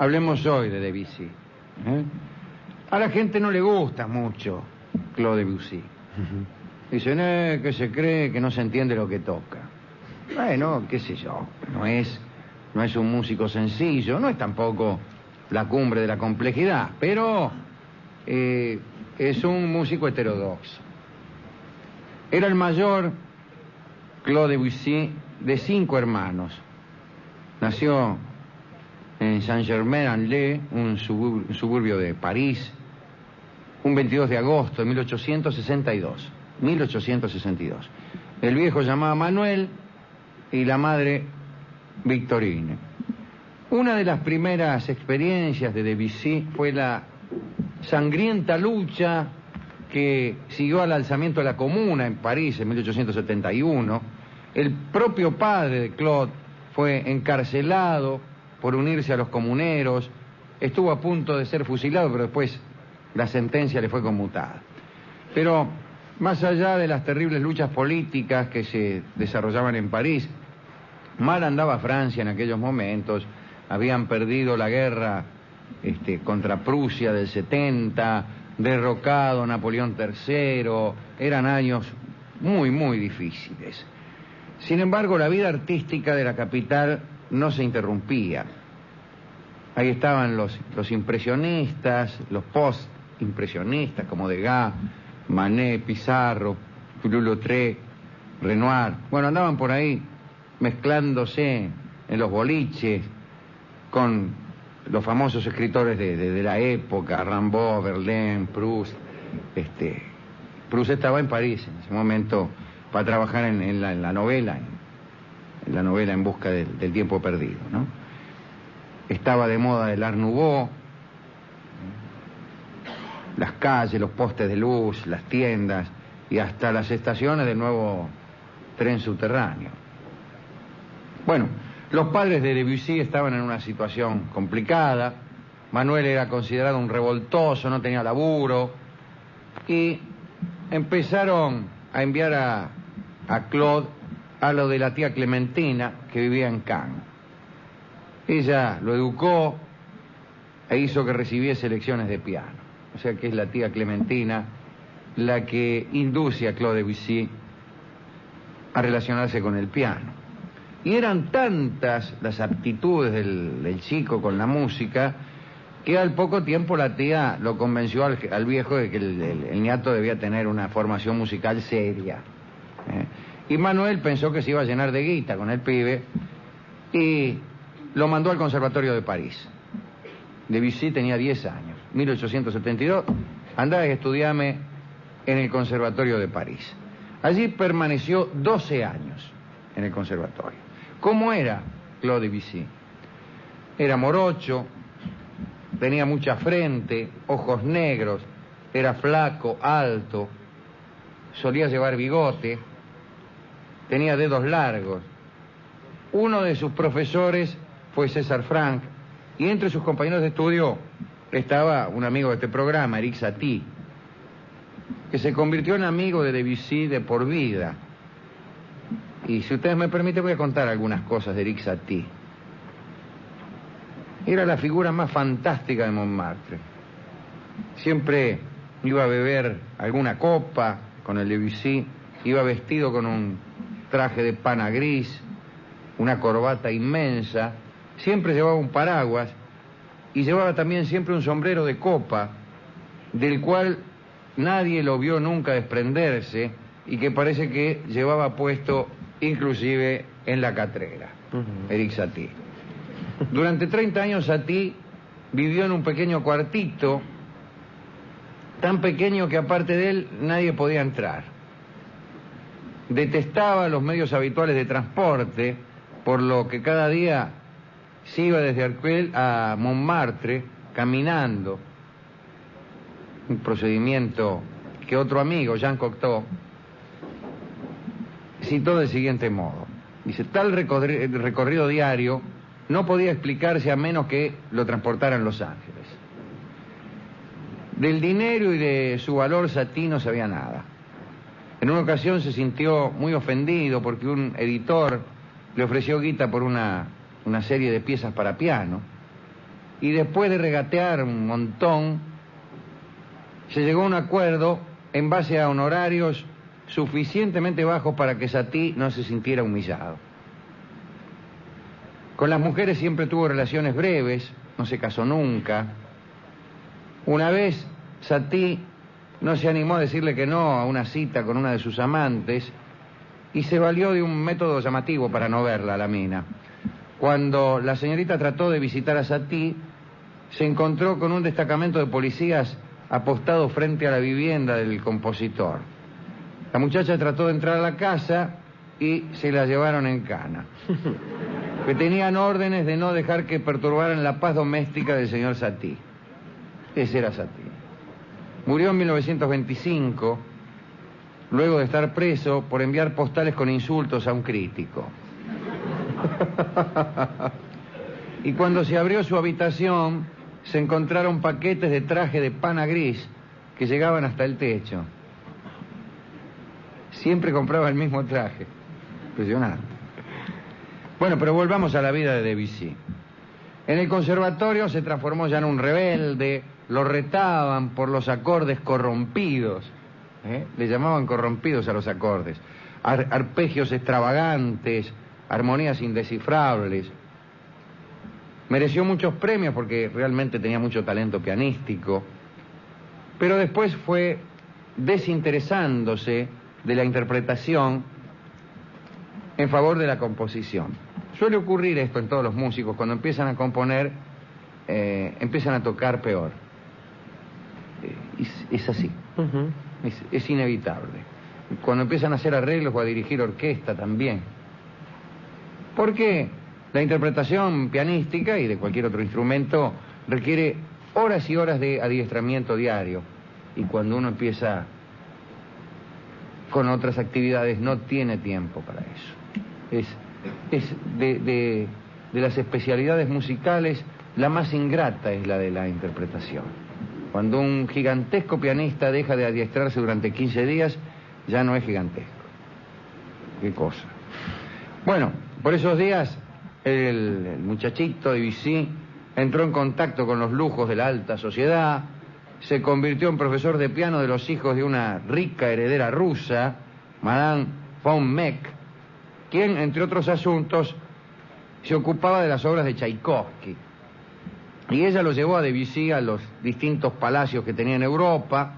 Hablemos hoy de Debussy. A la gente no le gusta mucho Claude Debussy. Dicen que se cree que no se entiende lo que toca. Bueno, qué sé yo, no es un músico sencillo, no es tampoco la cumbre de la complejidad, pero es un músico heterodoxo. Era el mayor Claude Debussy de 5 hermanos. Nació en Saint-Germain-en-Laye, un suburbio de París, un 22 de agosto de 1862. El viejo llamaba Manuel y la madre Victorine. Una de las primeras experiencias de Debussy fue la sangrienta lucha que siguió al alzamiento de la Comuna en París en 1871. El propio padre de Claude fue encarcelado por unirse a los comuneros, estuvo a punto de ser fusilado, pero después la sentencia le fue conmutada. Pero más allá de las terribles luchas políticas que se desarrollaban en París, mal andaba Francia en aquellos momentos. Habían perdido la guerra contra Prusia del 70, derrocado Napoleón III, eran años muy, muy difíciles. Sin embargo, la vida artística de la capital no se interrumpía. Ahí estaban los impresionistas, los post-impresionistas como Degas, Manet, Pissarro, Toulouse-Lautrec, Renoir. Bueno, andaban por ahí mezclándose en los boliches con los famosos escritores de la época, Rimbaud, Verlaine, Proust. Proust estaba en París en ese momento para trabajar en la novela En busca del tiempo perdido, ¿no? Estaba de moda el Art Nouveau, las calles, los postes de luz, las tiendas y hasta las estaciones del nuevo tren subterráneo. Bueno, los padres de Debussy estaban en una situación complicada. Manuel era considerado un revoltoso, no tenía laburo, y empezaron a enviar a Claude a lo de la tía Clementina, que vivía en Cannes. Ella lo educó e hizo que recibiese lecciones de piano. O sea que es la tía Clementina la que induce a Claude Debussy a relacionarse con el piano. Y eran tantas las aptitudes del chico con la música que al poco tiempo la tía lo convenció al viejo de que el niato debía tener una formación musical seria. Y Manuel pensó que se iba a llenar de guita con el pibe y lo mandó al Conservatorio de París. Debussy tenía 10 años, 1872, andá y estudiame en el Conservatorio de París. Allí permaneció 12 años en el conservatorio. ¿Cómo era Claude Debussy? Era morocho, tenía mucha frente, ojos negros, era flaco, alto, solía llevar bigote, tenía dedos largos. Uno de sus profesores fue César Franck, y entre sus compañeros de estudio estaba un amigo de este programa, Erik Satie, que se convirtió en amigo de Debussy de por vida. Y si ustedes me permiten, voy a contar algunas cosas de Erik Satie. Era la figura más fantástica de Montmartre. Siempre iba a beber alguna copa con el Debussy, iba vestido con un traje de pana gris, una corbata inmensa, siempre llevaba un paraguas y llevaba también siempre un sombrero de copa, del cual nadie lo vio nunca desprenderse y que parece que llevaba puesto inclusive en la catrera. Erik Satie. Durante 30 años Satie vivió en un pequeño cuartito, tan pequeño que aparte de él nadie podía entrar. Detestaba los medios habituales de transporte, por lo que cada día se iba desde Arcueil a Montmartre caminando. Un procedimiento que otro amigo, Jean Cocteau, citó del siguiente modo. Dice, tal recorrido diario no podía explicarse a menos que lo transportaran Los Ángeles. Del dinero y de su valor Satie no sabía nada. En una ocasión se sintió muy ofendido porque un editor le ofreció guita por una serie de piezas para piano. y después de regatear un montón, se llegó a un acuerdo en base a honorarios suficientemente bajos para que Satie no se sintiera humillado. Con las mujeres siempre tuvo relaciones breves, no se casó nunca. Una vez Satie no se animó a decirle que no a una cita con una de sus amantes y se valió de un método llamativo para no verla a la mina. Cuando la señorita trató de visitar a Satie, se encontró con un destacamento de policías apostado frente a la vivienda del compositor. La muchacha trató de entrar a la casa y se la llevaron en cana. Que tenían órdenes de no dejar que perturbaran la paz doméstica del señor Satie. Ese era Satie. Murió en 1925, luego de estar preso por enviar postales con insultos a un crítico. Y cuando se abrió su habitación, se encontraron paquetes de traje de pana gris que llegaban hasta el techo. Siempre compraba el mismo traje. Impresionante. Bueno, pero volvamos a la vida de Debussy. En el conservatorio se transformó ya en un rebelde, lo retaban por los acordes corrompidos. Le llamaban corrompidos a los acordes. Arpegios extravagantes, armonías indescifrables. Mereció muchos premios porque realmente tenía mucho talento pianístico, pero después fue desinteresándose de la interpretación en favor de la composición. Suele ocurrir esto en todos los músicos, cuando empiezan a componer, empiezan a tocar peor. Es así, es inevitable. Cuando empiezan a hacer arreglos o a dirigir orquesta también. ¿Por qué? La interpretación pianística y de cualquier otro instrumento requiere horas y horas de adiestramiento diario. Y cuando uno empieza con otras actividades no tiene tiempo para eso. Es de las especialidades musicales, la más ingrata es la de la interpretación. Cuando un gigantesco pianista deja de adiestrarse durante 15 días, ya no es gigantesco. Qué cosa. Bueno, por esos días el muchachito Debussy entró en contacto con los lujos de la alta sociedad, se convirtió en profesor de piano de los hijos de una rica heredera rusa, Madame von Meck, quien, entre otros asuntos, se ocupaba de las obras de Tchaikovsky. Y ella lo llevó a Debussy a los distintos palacios que tenía en Europa,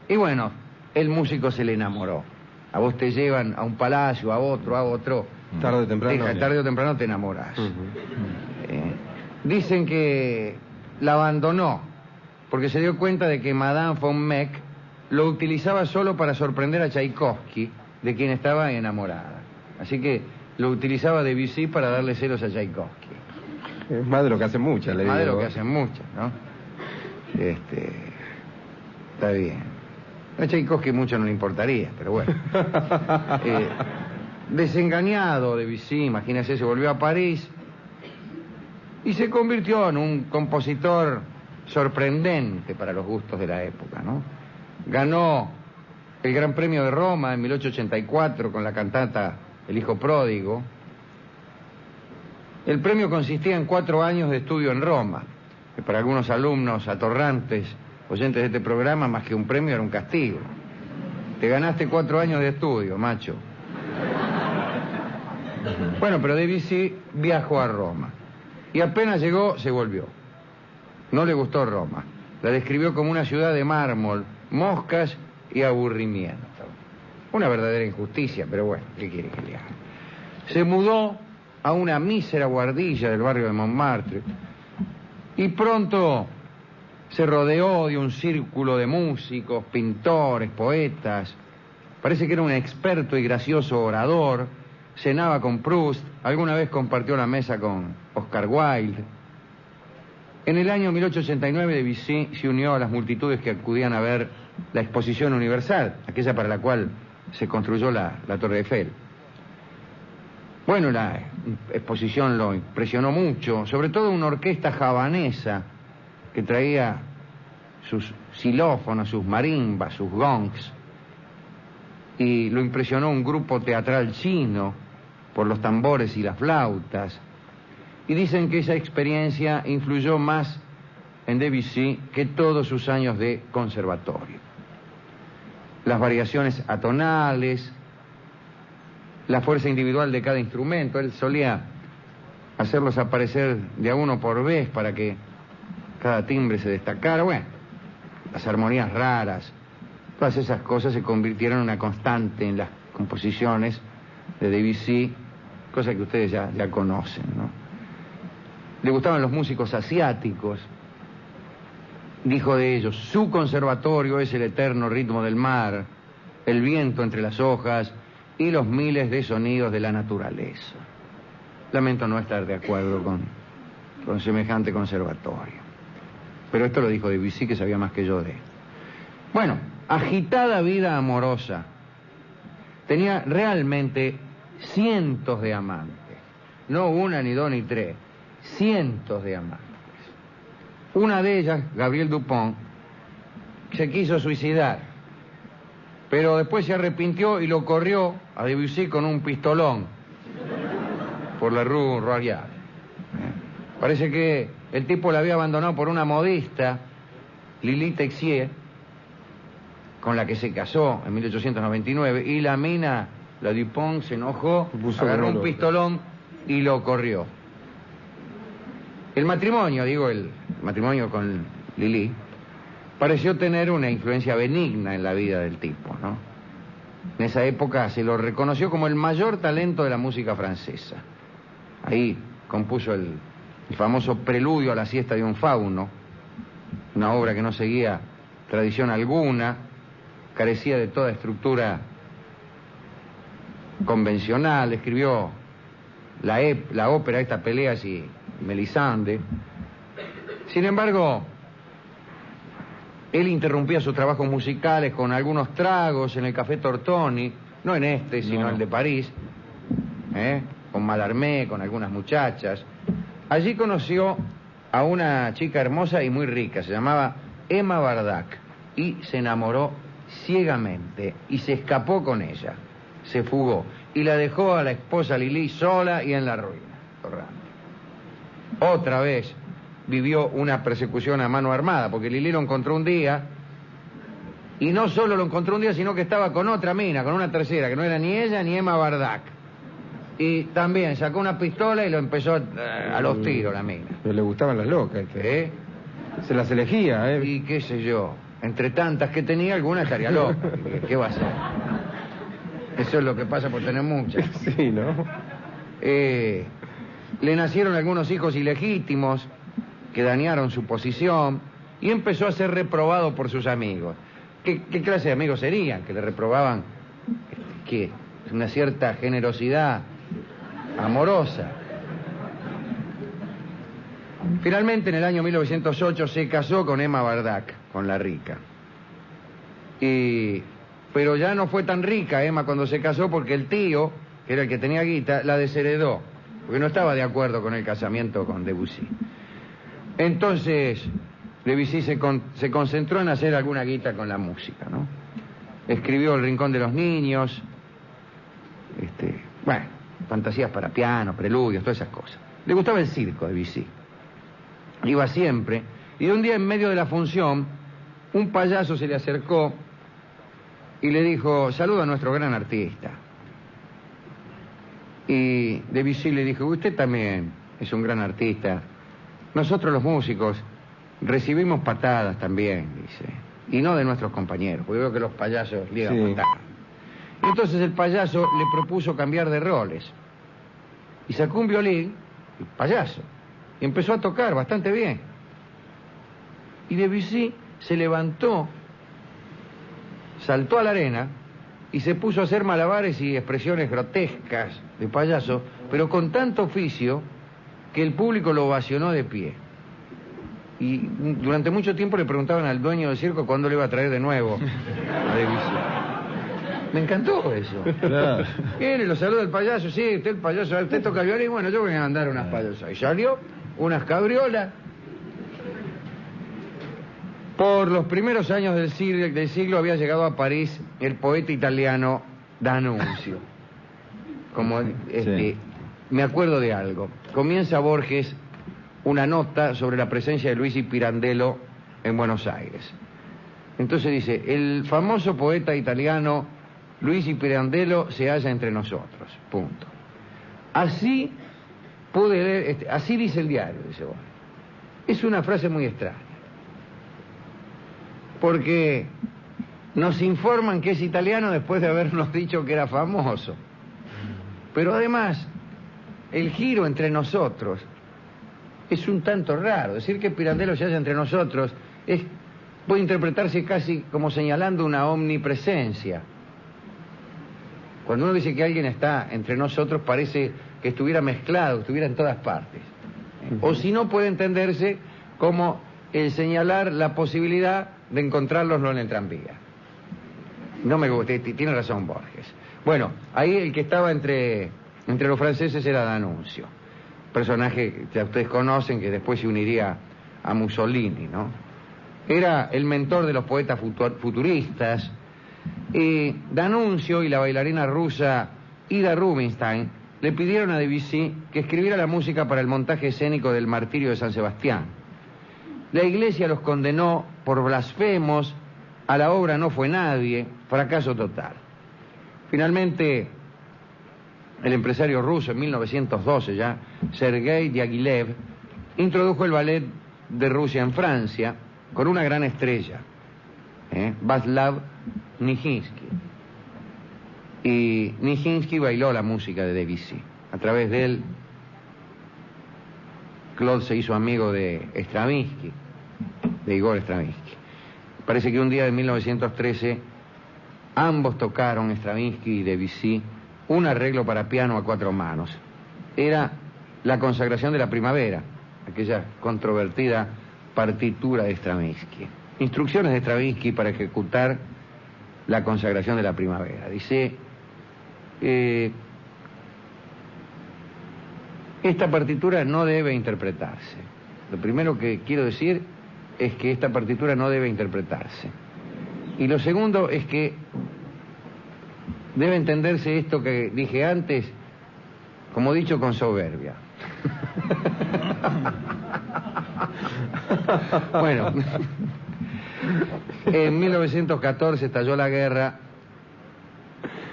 y bueno, el músico se le enamoró. A vos te llevan a un palacio, a otro. Tarde o temprano. Tarde o temprano te enamoras. Dicen que la abandonó porque se dio cuenta de que Madame von Meck lo utilizaba solo para sorprender a Tchaikovsky, de quien estaba enamorada. Así que lo utilizaba Debussy para darle celos a Tchaikovsky. Es más de lo que hacen muchas, le digo. Más de lo que hacen muchas, ¿no? Está bien. A Tchaikovsky mucho no le importaría, pero bueno. Desengañado Debussy, imagínese, se volvió a París y se convirtió en un compositor sorprendente para los gustos de la época, ¿no? Ganó el Gran Premio de Roma en 1884 con la cantata El Hijo Pródigo. El premio consistía en 4 años de estudio en Roma, que para algunos alumnos atorrantes, oyentes de este programa, más que un premio era un castigo. Te ganaste 4 años de estudio, macho. Bueno, pero Debussy viajó a Roma y apenas llegó, se volvió. No le gustó Roma. La describió como una ciudad de mármol, moscas y aburrimiento. Una verdadera injusticia, pero bueno, ¿qué quiere que le haga? Se mudó a una mísera guardilla del barrio de Montmartre y pronto se rodeó de un círculo de músicos, pintores, poetas. Parece que era un experto y gracioso orador. Cenaba con Proust, alguna vez compartió la mesa con Oscar Wilde. En el año 1889 Debussy se unió a las multitudes que acudían a ver la Exposición Universal, aquella para la cual se construyó la Torre Eiffel. Bueno, la exposición lo impresionó mucho, sobre todo una orquesta javanesa que traía sus xilófonos, sus marimbas, sus gongs, y lo impresionó un grupo teatral chino por los tambores y las flautas. Y dicen que esa experiencia influyó más en Debussy que todos sus años de conservatorio. Las variaciones atonales, la fuerza individual de cada instrumento, él solía hacerlos aparecer de a uno por vez para que cada timbre se destacara. Bueno, las armonías raras, todas esas cosas se convirtieron en una constante en las composiciones de Debussy, cosa que ustedes ya conocen, ¿no? Le gustaban los músicos asiáticos. Dijo de ellos: su conservatorio es el eterno ritmo del mar, el viento entre las hojas y los miles de sonidos de la naturaleza. Lamento no estar de acuerdo con semejante conservatorio. Pero esto lo dijo Debussy, que sabía más que yo de él. Bueno, agitada vida amorosa. Tenía realmente cientos de amantes. No una, ni dos, ni tres. Cientos de amantes. Una de ellas, Gabrielle Dupont, se quiso suicidar, pero después se arrepintió y lo corrió a Debussy con un pistolón por la Rue Royale. Parece que el tipo la había abandonado por una modista, Lili Texier, con la que se casó en 1899, y la mina, la Dupont, se enojó, agarró un pistolón y lo corrió. El matrimonio, el matrimonio con Lili, pareció tener una influencia benigna en la vida del tipo, ¿no? En esa época se lo reconoció como el mayor talento de la música francesa. Ahí compuso el famoso Preludio a la siesta de un fauno, una obra que no seguía tradición alguna, carecía de toda estructura convencional. Escribió la ópera esta, Peleas y Melisande. Sin embargo, él interrumpía sus trabajos musicales con algunos tragos en el Café Tortoni, no en este, sino el de París, con Mallarmé, con algunas muchachas. Allí conoció a una chica hermosa y muy rica, se llamaba Emma Bardac, y se enamoró ciegamente, y se escapó con ella, se fugó, y la dejó a la esposa Lili sola y en la ruina. Otra vez vivió una persecución a mano armada, porque Lili lo encontró un día, y no solo lo encontró un día, sino que estaba con otra mina, con una tercera, que no era ni ella ni Emma Bardac. Y también sacó una pistola y lo empezó a los tiros, la mina. Pero le gustaban las locas. Se las elegía, Y qué sé yo, entre tantas que tenía, alguna estaría loca. ¿Qué va a hacer? Eso es lo que pasa por tener muchas. Sí, ¿no? Le nacieron algunos hijos ilegítimos que dañaron su posición, y empezó a ser reprobado por sus amigos. ¿Qué clase de amigos serían? Que le reprobaban que una cierta generosidad amorosa. Finalmente, en el año 1908, se casó con Emma Bardac, con la rica. Pero ya no fue tan rica Emma cuando se casó, porque el tío, que era el que tenía guita, la desheredó, porque no estaba de acuerdo con el casamiento con Debussy. Entonces, Debussy se concentró en hacer alguna guita con la música, ¿no? Escribió El Rincón de los Niños, fantasías para piano, preludios, todas esas cosas. Le gustaba el circo, Debussy. Iba siempre, y de un día en medio de la función, un payaso se le acercó y le dijo: saluda a nuestro gran artista. Y Debussy le dijo: usted también es un gran artista. Nosotros los músicos recibimos patadas también, dice, y no de nuestros compañeros, porque veo que los payasos liegan patadas. Entonces el payaso le propuso cambiar de roles, y sacó un violín, el payaso, y empezó a tocar bastante bien. Y Debussy se levantó, saltó a la arena y se puso a hacer malabares y expresiones grotescas de payaso, pero con tanto oficio que el público lo ovacionó de pie. Y durante mucho tiempo le preguntaban al dueño del circo cuándo le iba a traer de nuevo a Debussy. Me encantó eso. Claro. Viene, lo saluda el payaso: sí, usted el payaso, usted toca el violín, bueno, yo voy a mandar unas payasas. Y salió unas cabriolas. Por los primeros años del siglo había llegado a París el poeta italiano D'Annunzio. Como me acuerdo de algo. comienza Borges una nota sobre la presencia de Luigi Pirandello en Buenos Aires. Entonces dice, el famoso poeta italiano Luigi Pirandello se halla entre nosotros, punto. Así pude leer, así dice el diario, dice Borges. Es una frase muy extraña, porque nos informan que es italiano después de habernos dicho que era famoso. Pero además, el giro entre nosotros es un tanto raro. Decir que Pirandello se halla entre nosotros puede interpretarse casi como señalando una omnipresencia. Cuando uno dice que alguien está entre nosotros, parece que estuviera mezclado, estuviera en todas partes. O si no, puede entenderse como el señalar la posibilidad de encontrarlos en el tranvía. No me gusta, tiene razón Borges. Bueno, ahí el que estaba entre los franceses era D'Annunzio, personaje que ustedes conocen, que después se uniría a Mussolini, ¿no? Era el mentor de los poetas futuristas. D'Annunzio y la bailarina rusa Ida Rubinstein le pidieron a Debussy que escribiera la música para el montaje escénico del Martirio de San Sebastián. La Iglesia los condenó por blasfemos, a la obra no fue nadie, fracaso total. Finalmente, el empresario ruso en 1912 ya, Sergei Diaghilev, introdujo el ballet de Rusia en Francia con una gran estrella, Václav Nijinsky. Y Nijinsky bailó la música de Debussy. A través de él, Claude se hizo amigo de Stravinsky, de Igor Stravinsky. Parece que un día de 1913 ambos tocaron, Stravinsky y Debussy, un arreglo para piano a 4 manos. Era la consagración de la primavera, aquella controvertida partitura de Stravinsky. Instrucciones de Stravinsky para ejecutar la consagración de la primavera. Dice, esta partitura no debe interpretarse. Lo primero que quiero decir es que esta partitura no debe interpretarse. Y lo segundo es que debe entenderse esto que dije antes, como dicho, con soberbia. Bueno, en 1914 estalló la guerra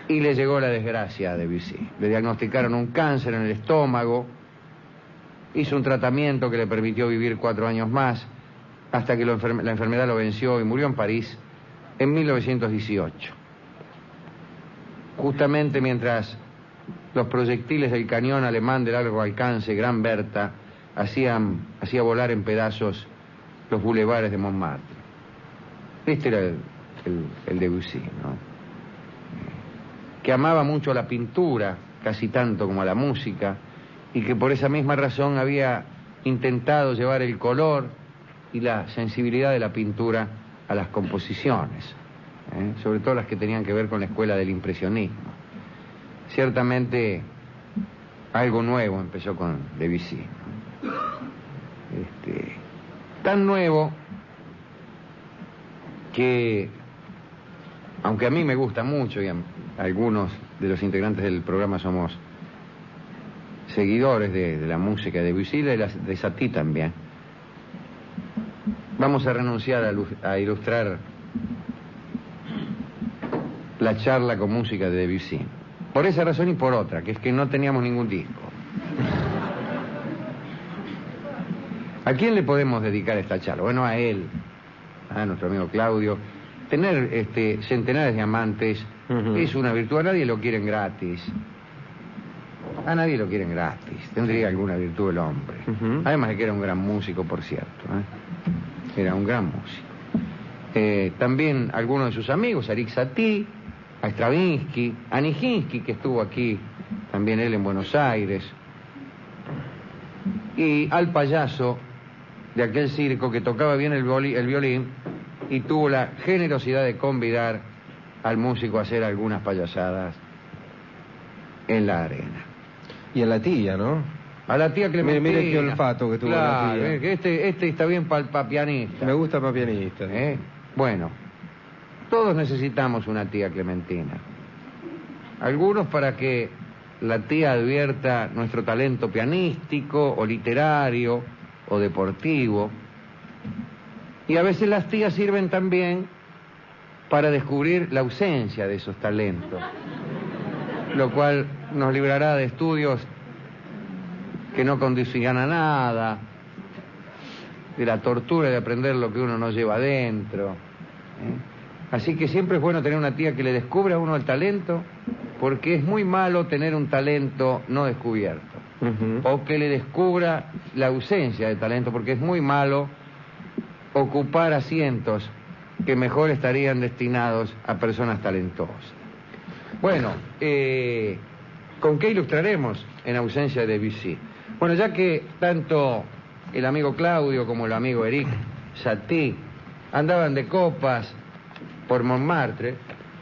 y le llegó la desgracia a Debussy. Le diagnosticaron un cáncer en el estómago, hizo un tratamiento que le permitió vivir 4 años más, hasta que la enfermedad lo venció y murió en París en 1918. Justamente mientras los proyectiles del cañón alemán de largo alcance, Gran Bertha, hacía volar en pedazos los bulevares de Montmartre. Este era el Debussy, ¿no? Que amaba mucho la pintura, casi tanto como a la música, y que por esa misma razón había intentado llevar el color y la sensibilidad de la pintura a las composiciones, sobre todo las que tenían que ver con la escuela del impresionismo. Ciertamente algo nuevo empezó con Debussy. Tan nuevo que, aunque a mí me gusta mucho y a algunos de los integrantes del programa somos seguidores de la música de Debussy y de Satie también, vamos a renunciar a ilustrar la charla con música de Debussy. Por esa razón y por otra, que es que no teníamos ningún disco. ¿A quién le podemos dedicar esta charla? Bueno, a él, a nuestro amigo Claudio. Tener centenares de amantes es una virtud. A nadie lo quieren gratis. A nadie lo quieren gratis. Tendría alguna virtud el hombre. Además de que era un gran músico, por cierto. Era un gran músico. También algunos de sus amigos, a Erik Satie, a Stravinsky, a Nijinsky, que estuvo aquí, también él en Buenos Aires, y al payaso de aquel circo que tocaba bien el violín y tuvo la generosidad de convidar al músico a hacer algunas payasadas en la arena. Y a la tía, ¿no? A la tía Clementina. Mire qué olfato que tuvo, claro, la tía. Este está bien para pianista. Me gusta para pianista. Bueno, todos necesitamos una tía Clementina. Algunos para que la tía advierta nuestro talento pianístico o literario o deportivo. Y a veces las tías sirven también para descubrir la ausencia de esos talentos, lo cual nos librará de estudios que no conducirán a nada, de la tortura de aprender lo que uno no lleva adentro. Así que siempre es bueno tener una tía que le descubra a uno el talento, porque es muy malo tener un talento no descubierto. O que le descubra la ausencia de talento, porque es muy malo ocupar asientos que mejor estarían destinados a personas talentosas. Bueno, ¿con qué ilustraremos en ausencia de Debussy? Bueno, ya que tanto el amigo Claudio como el amigo Eric Satie andaban de copas por Montmartre,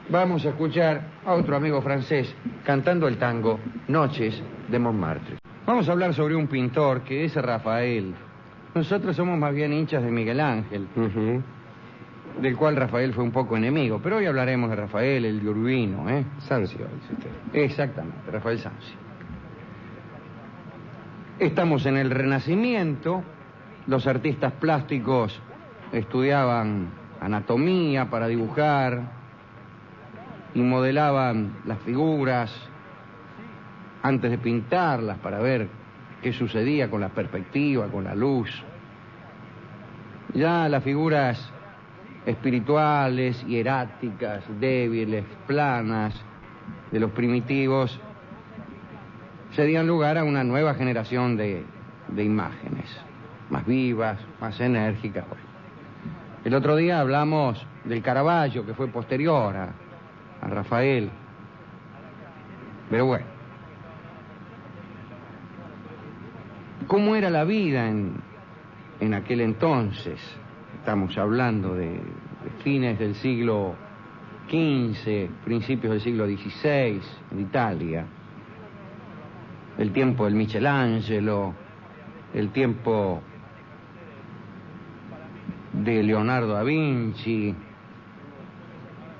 vamos a escuchar a otro amigo francés cantando el tango Noches de Montmartre. Vamos a hablar sobre un pintor que es Rafael. Nosotros somos más bien hinchas de Miguel Ángel, del cual Rafael fue un poco enemigo, pero hoy hablaremos de Rafael, el de Urbino, Sanzio, dice usted. Exactamente, Rafael Sanzio. Estamos en el Renacimiento, los artistas plásticos estudiaban anatomía para dibujar y modelaban las figuras antes de pintarlas para ver qué sucedía con la perspectiva, con la luz. Ya las figuras espirituales, hieráticas, débiles, planas de los primitivos se dieron lugar a una nueva generación de imágenes, más vivas, más enérgicas. El otro día hablamos del Caravaggio, que fue posterior a Rafael. Pero bueno, ¿cómo era la vida en aquel entonces? Estamos hablando de fines del siglo XV, principios del siglo XVI, en Italia. El tiempo del Michelangelo, el tiempo de Leonardo da Vinci.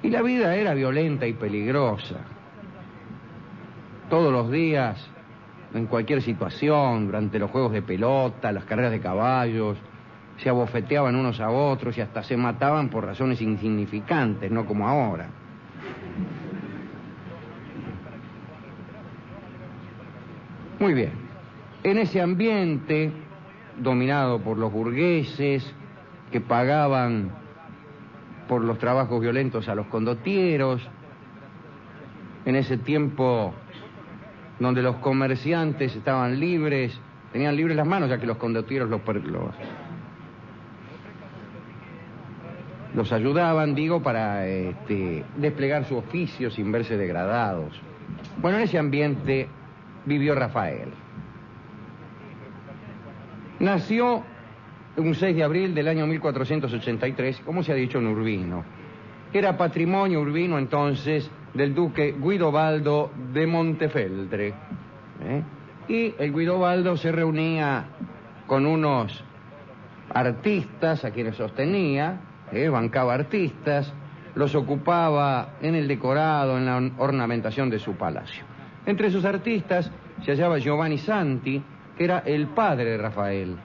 Y la vida era violenta y peligrosa. Todos los días, en cualquier situación, durante los juegos de pelota, las carreras de caballos, se abofeteaban unos a otros y hasta se mataban por razones insignificantes, no como ahora. Muy bien. En ese ambiente, dominado por los burgueses, que pagaban por los trabajos violentos a los condotieros, en ese tiempo donde los comerciantes estaban libres, tenían libres las manos, ya que los condotieros los ayudaban, para desplegar su oficio sin verse degradados. Bueno, en ese ambiente vivió Rafael. Nació un 6 de abril del año 1483, como se ha dicho, en Urbino. Era patrimonio Urbino entonces del duque Guidobaldo de Montefeltre. Y el Guidobaldo se reunía con unos artistas a quienes sostenía, bancaba artistas, los ocupaba en el decorado, en la ornamentación de su palacio. Entre sus artistas se hallaba Giovanni Santi, que era el padre de Rafael.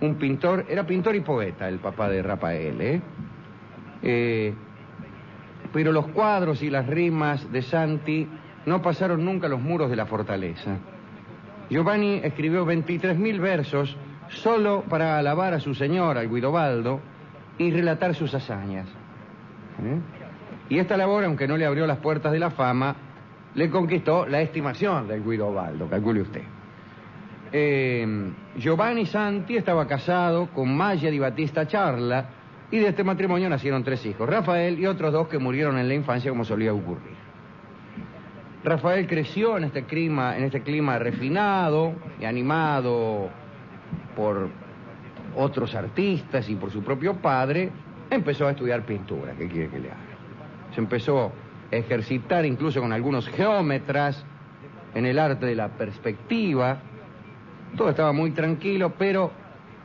Un pintor, era pintor y poeta el papá de Rafael, pero los cuadros y las rimas de Santi no pasaron nunca los muros de la fortaleza. Giovanni escribió 23.000 versos solo para alabar a su señor, al Guidobaldo, y relatar sus hazañas. Y esta labor, aunque no le abrió las puertas de la fama, le conquistó la estimación del Guidobaldo, calcule usted. Giovanni Santi estaba casado con Maya di Battista Charla, y de este matrimonio nacieron 3 hijos, Rafael y otros 2 que murieron en la infancia, como solía ocurrir. Rafael creció en este clima refinado y animado por otros artistas y por su propio padre. Empezó a estudiar pintura. ¿Qué quiere que le haga? Se empezó a ejercitar incluso con algunos geómetras en el arte de la perspectiva. Todo estaba muy tranquilo, pero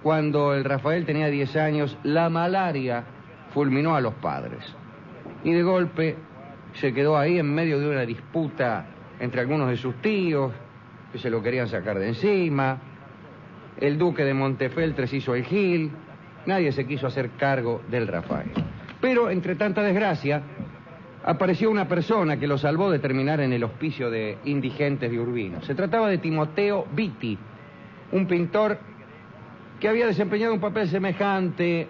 cuando el Rafael tenía 10 años, la malaria fulminó a los padres. Y de golpe se quedó ahí en medio de una disputa entre algunos de sus tíos, que se lo querían sacar de encima. El duque de Montefeltres hizo el gil. Nadie se quiso hacer cargo del Rafael. Pero, entre tanta desgracia, apareció una persona que lo salvó de terminar en el hospicio de indigentes de Urbino. Se trataba de Timoteo Vitti, un pintor que había desempeñado un papel semejante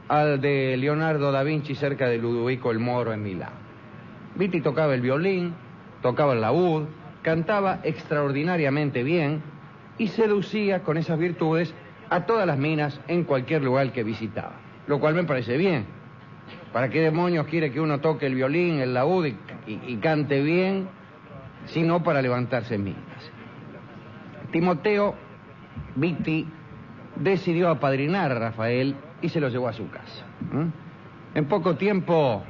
al de Leonardo da Vinci cerca de Ludovico el Moro en Milán. Vitti tocaba el violín, tocaba el laúd, cantaba extraordinariamente bien y seducía con esas virtudes a todas las minas en cualquier lugar que visitaba, lo cual me parece bien. ¿Para qué demonios quiere que uno toque el violín, el laúd y cante bien, sino para levantarse minas? Timoteo Vitti decidió apadrinar a Rafael y se lo llevó a su casa. En poco tiempo,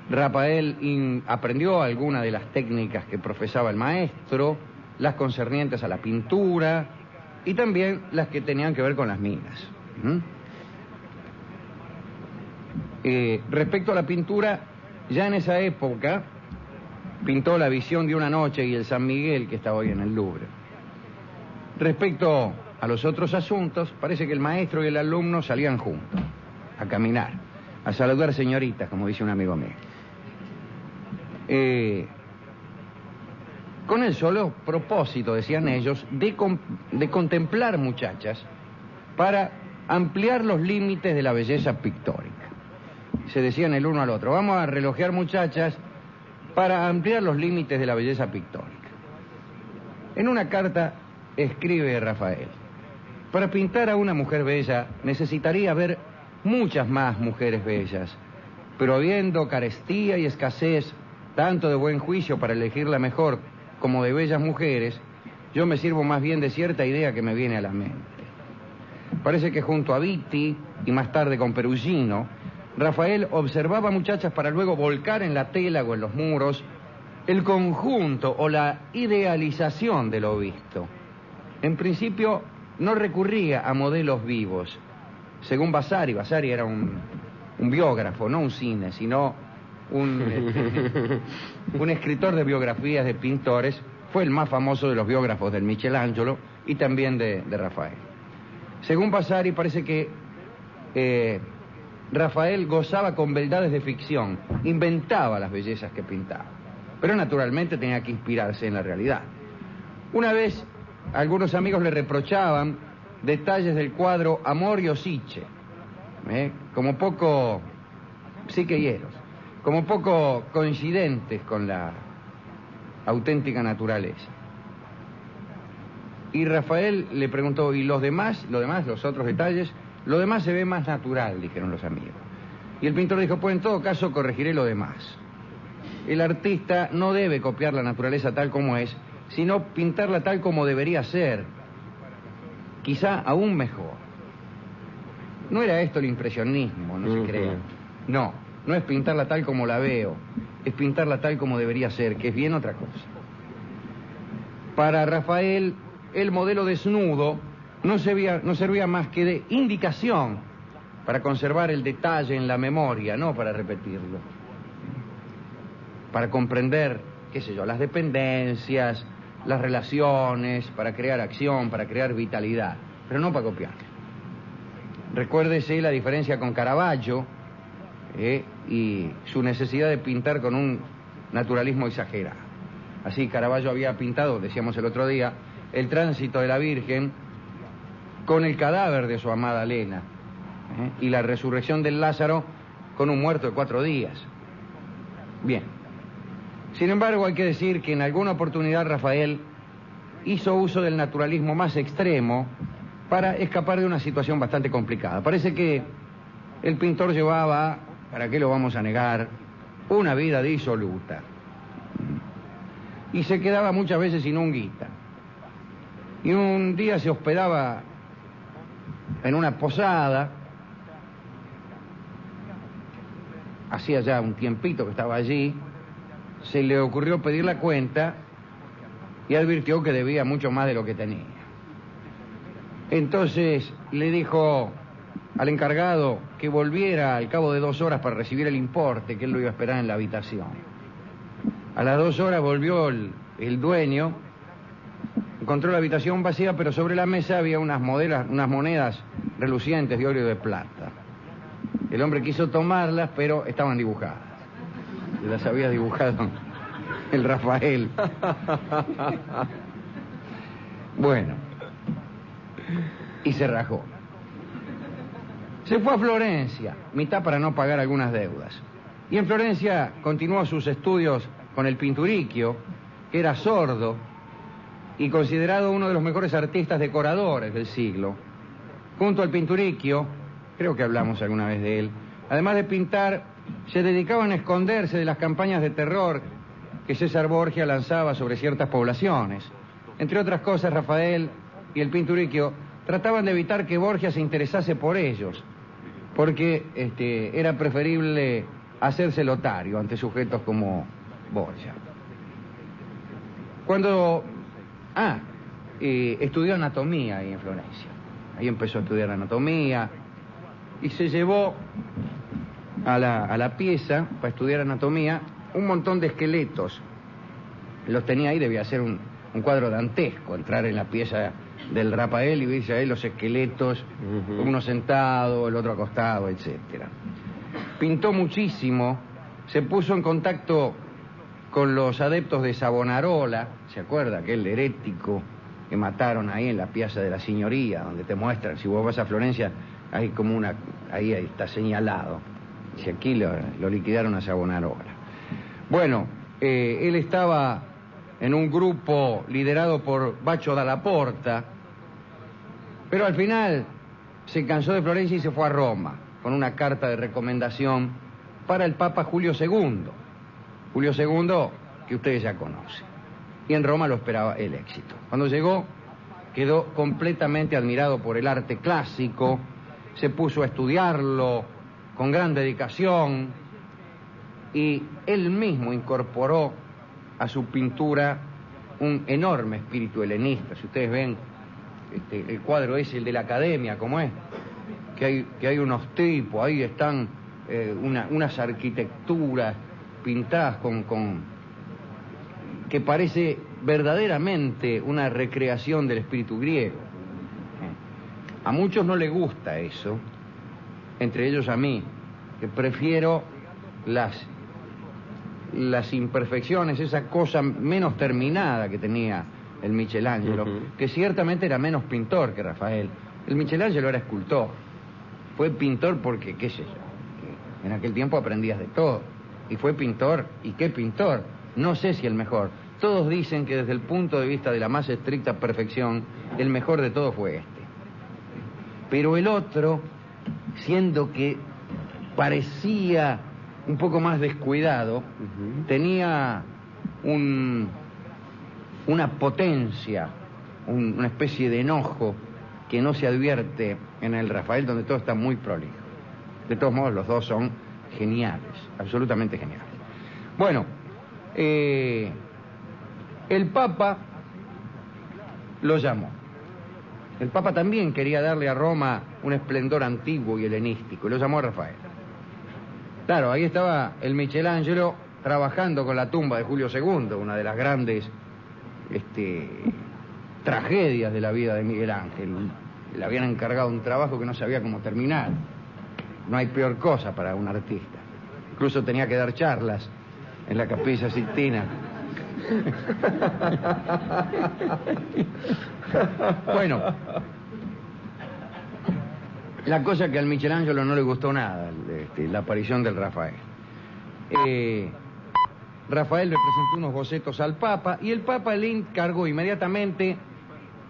Rafael aprendió algunas de las técnicas que profesaba el maestro, las concernientes a la pintura y también las que tenían que ver con las minas. Respecto a la pintura, ya en esa época pintó La visión de una noche y el San Miguel, que está hoy en el Louvre. Respecto a los otros asuntos, parece que el maestro y el alumno salían juntos, a caminar, a saludar señoritas, como dice un amigo mío. Con el solo propósito, decían ellos, de contemplar muchachas para ampliar los límites de la belleza pictórica. Se decían el uno al otro, vamos a relojear muchachas para ampliar los límites de la belleza pictórica. En una carta escribe Rafael: para pintar a una mujer bella necesitaría ver muchas más mujeres bellas, pero habiendo carestía y escasez tanto de buen juicio para elegir la mejor como de bellas mujeres, yo me sirvo más bien de cierta idea que me viene a la mente. Parece que junto a Vitti y más tarde con Perugino, Rafael observaba muchachas para luego volcar en la tela o en los muros el conjunto o la idealización de lo visto. En principio no recurría a modelos vivos. Según Vasari era un biógrafo, no un cine, sino un escritor de biografías de pintores. Fue el más famoso de los biógrafos del Michelangelo y también de Rafael. Según Vasari, parece que Rafael gozaba con beldades de ficción, inventaba las bellezas que pintaba, pero naturalmente tenía que inspirarse en la realidad. Una vez algunos amigos le reprochaban detalles del cuadro Amor y Osiche, como poco psiqueyeros, como poco coincidentes con la auténtica naturaleza. Y Rafael le preguntó, ¿y los demás, los otros detalles? Lo demás se ve más natural, dijeron los amigos. Y el pintor dijo, pues en todo caso corregiré lo demás. El artista no debe copiar la naturaleza tal como es, sino pintarla tal como debería ser, quizá aún mejor. No era esto el impresionismo, no se crean. No es pintarla tal como la veo, es pintarla tal como debería ser, que es bien otra cosa. Para Rafael, el modelo desnudo no servía más que de indicación para conservar el detalle en la memoria, no para repetirlo. Para comprender, qué sé yo, las dependencias, las relaciones, para crear acción, para crear vitalidad, pero no para copiar. Recuérdese la diferencia con Caravaggio y su necesidad de pintar con un naturalismo exagerado. Así Caravaggio había pintado, decíamos el otro día, el tránsito de la Virgen con el cadáver de su amada Elena, y la resurrección del Lázaro con un muerto de 4 días. Bien. Sin embargo, hay que decir que en alguna oportunidad Rafael hizo uso del naturalismo más extremo para escapar de una situación bastante complicada. Parece que el pintor llevaba, ¿para qué lo vamos a negar?, una vida disoluta. Y se quedaba muchas veces sin un guita. Y un día se hospedaba en una posada, hacía ya un tiempito que estaba allí, se le ocurrió pedir la cuenta y advirtió que debía mucho más de lo que tenía. Entonces le dijo al encargado que volviera al cabo de 2 horas para recibir el importe, que él lo iba a esperar en la habitación. A las 2 horas volvió el dueño, encontró la habitación vacía, pero sobre la mesa había unas monedas relucientes de oro y de plata. El hombre quiso tomarlas, pero estaban dibujadas. Las había dibujado el Rafael. Bueno, y se rajó. Se fue a Florencia, mitad para no pagar algunas deudas. Y en Florencia continuó sus estudios con el Pinturicchio, que era sordo y considerado uno de los mejores artistas decoradores del siglo. Junto al Pinturicchio, creo que hablamos alguna vez de él, además de pintar, se dedicaban a esconderse de las campañas de terror que César Borgia lanzaba sobre ciertas poblaciones. Entre otras cosas, Rafael y el Pinturicchio trataban de evitar que Borgia se interesase por ellos, porque era preferible hacerse lotario ante sujetos como Borgia. Cuando estudió anatomía ahí en Florencia. Ahí empezó a estudiar anatomía y se llevó a la pieza para estudiar anatomía un montón de esqueletos. Los tenía ahí, debía ser un cuadro dantesco, entrar en la pieza del Rafael y verse ahí los esqueletos, uno sentado, el otro acostado, etcétera. Pintó muchísimo, se puso en contacto con los adeptos de Savonarola, ¿se acuerda? Aquel herético que mataron ahí en la Piazza de la Signoria, donde te muestran, si vos vas a Florencia, hay como ahí está señalado. Si aquí lo liquidaron a Savonarola. Bueno, él estaba en un grupo liderado por Baccio Dalla Porta, pero al final se cansó de Florencia y se fue a Roma, con una carta de recomendación para el Papa Julio II. Julio II, que ustedes ya conocen. Y en Roma lo esperaba el éxito. Cuando llegó, quedó completamente admirado por el arte clásico, se puso a estudiarlo con gran dedicación y él mismo incorporó a su pintura un enorme espíritu helenista. Si ustedes ven el cuadro ese, el de la Academia, ¿cómo es? Que hay unos tipos, ahí están unas arquitecturas pintadas con que parece verdaderamente una recreación del espíritu griego. A muchos no les gusta eso, entre ellos a mí, que prefiero las imperfecciones, esa cosa menos terminada que tenía el Michelangelo, que ciertamente era menos pintor que Rafael. El Michelangelo era escultor, fue pintor porque, qué sé yo, en aquel tiempo aprendías de todo, y fue pintor, y qué pintor, no sé si el mejor. Todos dicen que desde el punto de vista de la más estricta perfección, el mejor de todos fue este. Pero el otro, siendo que parecía un poco más descuidado, tenía una potencia, una especie de enojo que no se advierte en el Rafael, donde todo está muy prolijo. De todos modos, los dos son geniales, absolutamente geniales. Bueno, el Papa lo llamó. El Papa también quería darle a Roma un esplendor antiguo y helenístico, y lo llamó a Rafael. Claro, ahí estaba el Michelangelo trabajando con la tumba de Julio II, una de las grandes tragedias de la vida de Miguel Ángel. Le habían encargado un trabajo que no sabía cómo terminar. No hay peor cosa para un artista. Incluso tenía que dar charlas en la Capilla Sixtina. Bueno, la cosa que al Michelangelo no le gustó nada, la aparición del Rafael. Rafael le presentó unos bocetos al Papa y el Papa le encargó inmediatamente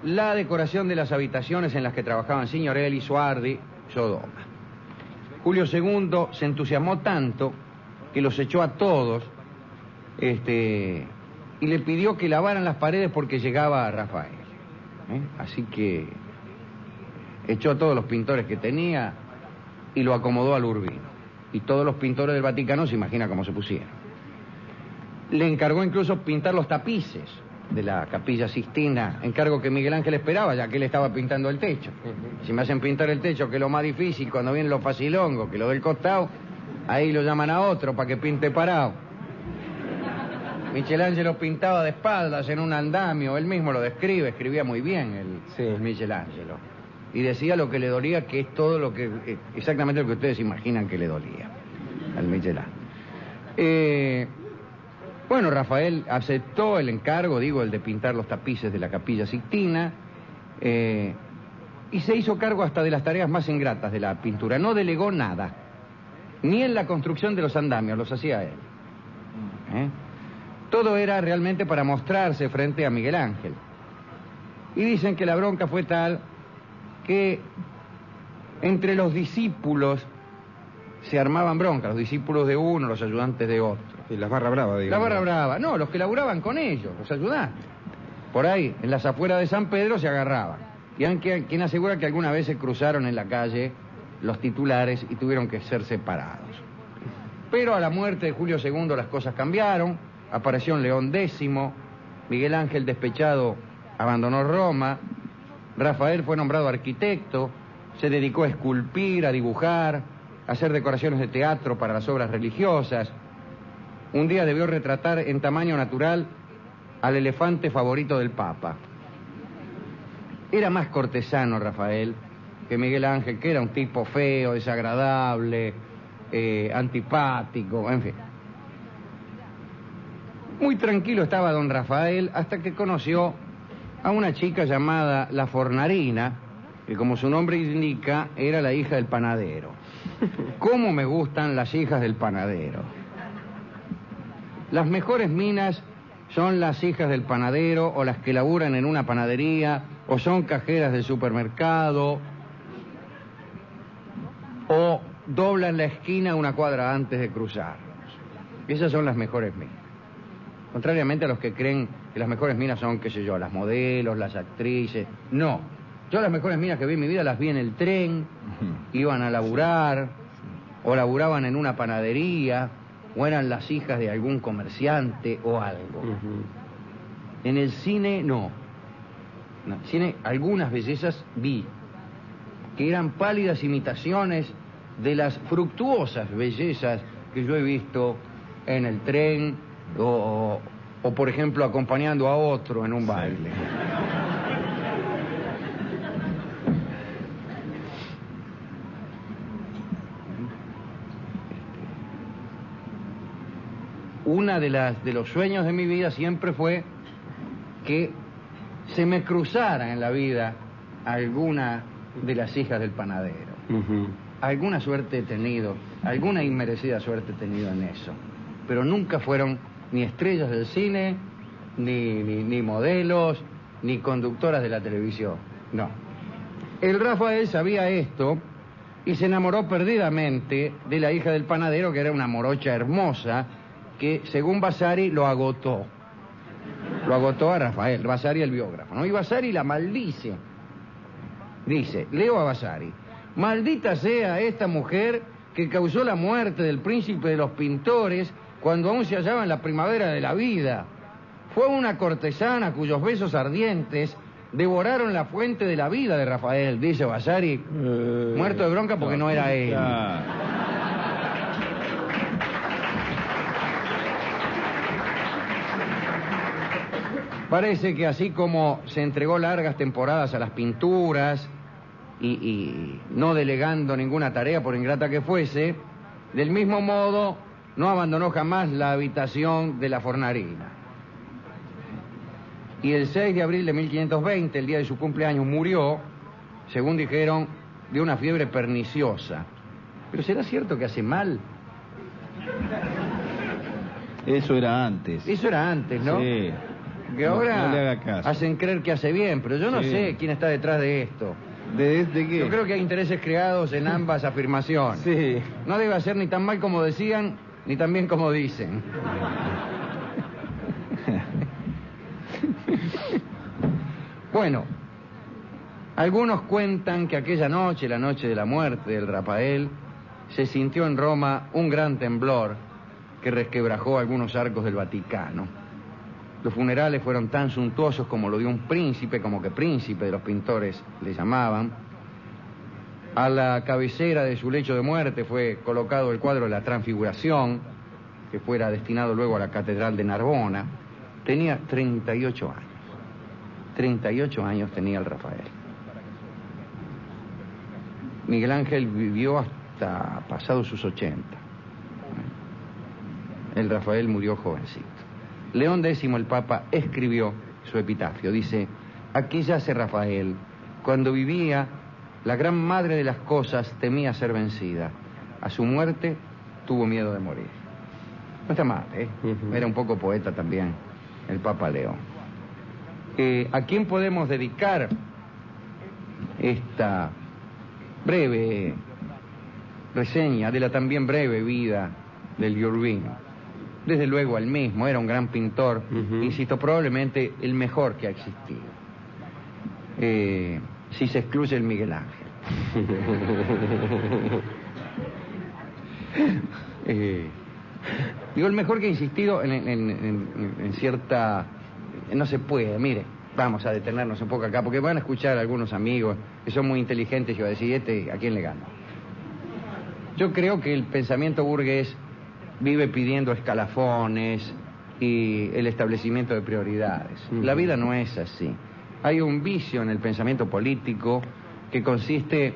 la decoración de las habitaciones en las que trabajaban Signorelli, Suardi, Sodoma. Julio II se entusiasmó tanto que los echó a todos y le pidió que lavaran las paredes porque llegaba Rafael. Así que echó a todos los pintores que tenía y lo acomodó al Urbino. Y todos los pintores del Vaticano se imagina cómo se pusieron. Le encargó incluso pintar los tapices de la Capilla Sixtina, encargo que Miguel Ángel esperaba, ya que él estaba pintando el techo. Si me hacen pintar el techo, que es lo más difícil, cuando vienen los facilongos, que lo del costado, ahí lo llaman a otro para que pinte parado. Michelangelo pintaba de espaldas en un andamio, él mismo lo describe, escribía muy bien el Michelangelo. Y decía lo que le dolía, que es todo lo que, exactamente lo que ustedes imaginan que le dolía al Michelangelo. Bueno, Rafael aceptó el encargo, el de pintar los tapices de la Capilla Sixtina, y se hizo cargo hasta de las tareas más ingratas de la pintura. No delegó nada, ni en la construcción de los andamios, los hacía él. Todo era realmente para mostrarse frente a Miguel Ángel. Y dicen que la bronca fue tal que entre los discípulos se armaban broncas, los discípulos de uno, los ayudantes de otro. Y las barra brava, digamos. La barra brava, no, los que laburaban con ellos, los ayudantes. Por ahí, en las afueras de San Pedro se agarraban. Y hay quien asegura que alguna vez se cruzaron en la calle los titulares y tuvieron que ser separados. Pero a la muerte de Julio II las cosas cambiaron, apareció León X, Miguel Ángel, despechado, abandonó Roma, Rafael fue nombrado arquitecto, se dedicó a esculpir, a dibujar, a hacer decoraciones de teatro para las obras religiosas. Un día debió retratar en tamaño natural al elefante favorito del Papa. Era más cortesano Rafael que Miguel Ángel, que era un tipo feo, desagradable, antipático, en fin. Muy tranquilo estaba don Rafael hasta que conoció a una chica llamada La Fornarina, que como su nombre indica, era la hija del panadero. ¿Cómo me gustan las hijas del panadero? Las mejores minas son las hijas del panadero o las que laburan en una panadería o son cajeras del supermercado o doblan la esquina una cuadra antes de cruzarlos. Esas son las mejores minas. Contrariamente a los que creen que las mejores minas son, qué sé yo, las modelos, las actrices. No. Yo las mejores minas que vi en mi vida las vi en el tren, iban a laburar, o laburaban en una panadería, o eran las hijas de algún comerciante o algo. En el cine, no. En el cine, algunas bellezas vi, que eran pálidas imitaciones de las fructuosas bellezas que yo he visto en el tren, o por ejemplo, acompañando a otro en un baile. Una de los sueños de mi vida siempre fue que se me cruzara en la vida alguna de las hijas del panadero. Alguna suerte he tenido, alguna inmerecida suerte he tenido en eso. Pero nunca fueron ni estrellas del cine, ni modelos, ni conductoras de la televisión. No. El Rafael sabía esto y se enamoró perdidamente de la hija del panadero, que era una morocha hermosa, que según Vasari lo agotó. Lo agotó a Rafael, Vasari el biógrafo, ¿no? Y Vasari la maldice. Dice, leo a Vasari: maldita sea esta mujer que causó la muerte del príncipe de los pintores cuando aún se hallaba en la primavera de la vida. Fue una cortesana cuyos besos ardientes devoraron la fuente de la vida de Rafael, dice Vasari, muerto de bronca porque no era él. Parece que así como se entregó largas temporadas a las pinturas y no delegando ninguna tarea por ingrata que fuese, del mismo modo no abandonó jamás la habitación de La Fornarina. Y el 6 de abril de 1520, el día de su cumpleaños, murió, según dijeron, de una fiebre perniciosa. ¿Pero será cierto que hace mal? Eso era antes. Eso era antes, ¿no? Sí. Que ahora no le haga caso. hacen creer que hace bien, pero yo no sé quién está detrás de esto. ¿De qué? Yo creo que hay intereses creados en ambas afirmaciones. Sí. No debe hacer ni tan mal como decían, ni tan bien como dicen. Bueno, algunos cuentan que aquella noche, la noche de la muerte del Rafael, se sintió en Roma un gran temblor que resquebrajó algunos arcos del Vaticano. Los funerales fueron tan suntuosos como lo de un príncipe, como que príncipe de los pintores le llamaban. A la cabecera de su lecho de muerte fue colocado el cuadro de la Transfiguración, que fuera destinado luego a la Catedral de Narbona, tenía 38 años. 38 años tenía el Rafael. Miguel Ángel vivió hasta pasados sus 80. El Rafael murió jovencito. León X, el Papa, escribió su epitafio. Dice: aquí yace Rafael. Cuando vivía, la gran madre de las cosas temía ser vencida. A su muerte tuvo miedo de morir. No está mal, ¿eh? Era un poco poeta también, el Papa León. ¿A quién podemos dedicar esta breve reseña de la también breve vida del de Urbino? Desde luego al mismo, era un gran pintor, insisto, probablemente el mejor que ha existido. Si se excluye el Miguel Ángel. Digo, el mejor que ha existido en cierta... No se puede, mire, vamos a detenernos un poco acá, porque van a escuchar algunos amigos que son muy inteligentes y van a decir, ¿a quién le gano? Yo creo que el pensamiento burgués vive pidiendo escalafones y el establecimiento de prioridades. La vida no es así. Hay un vicio en el pensamiento político que consiste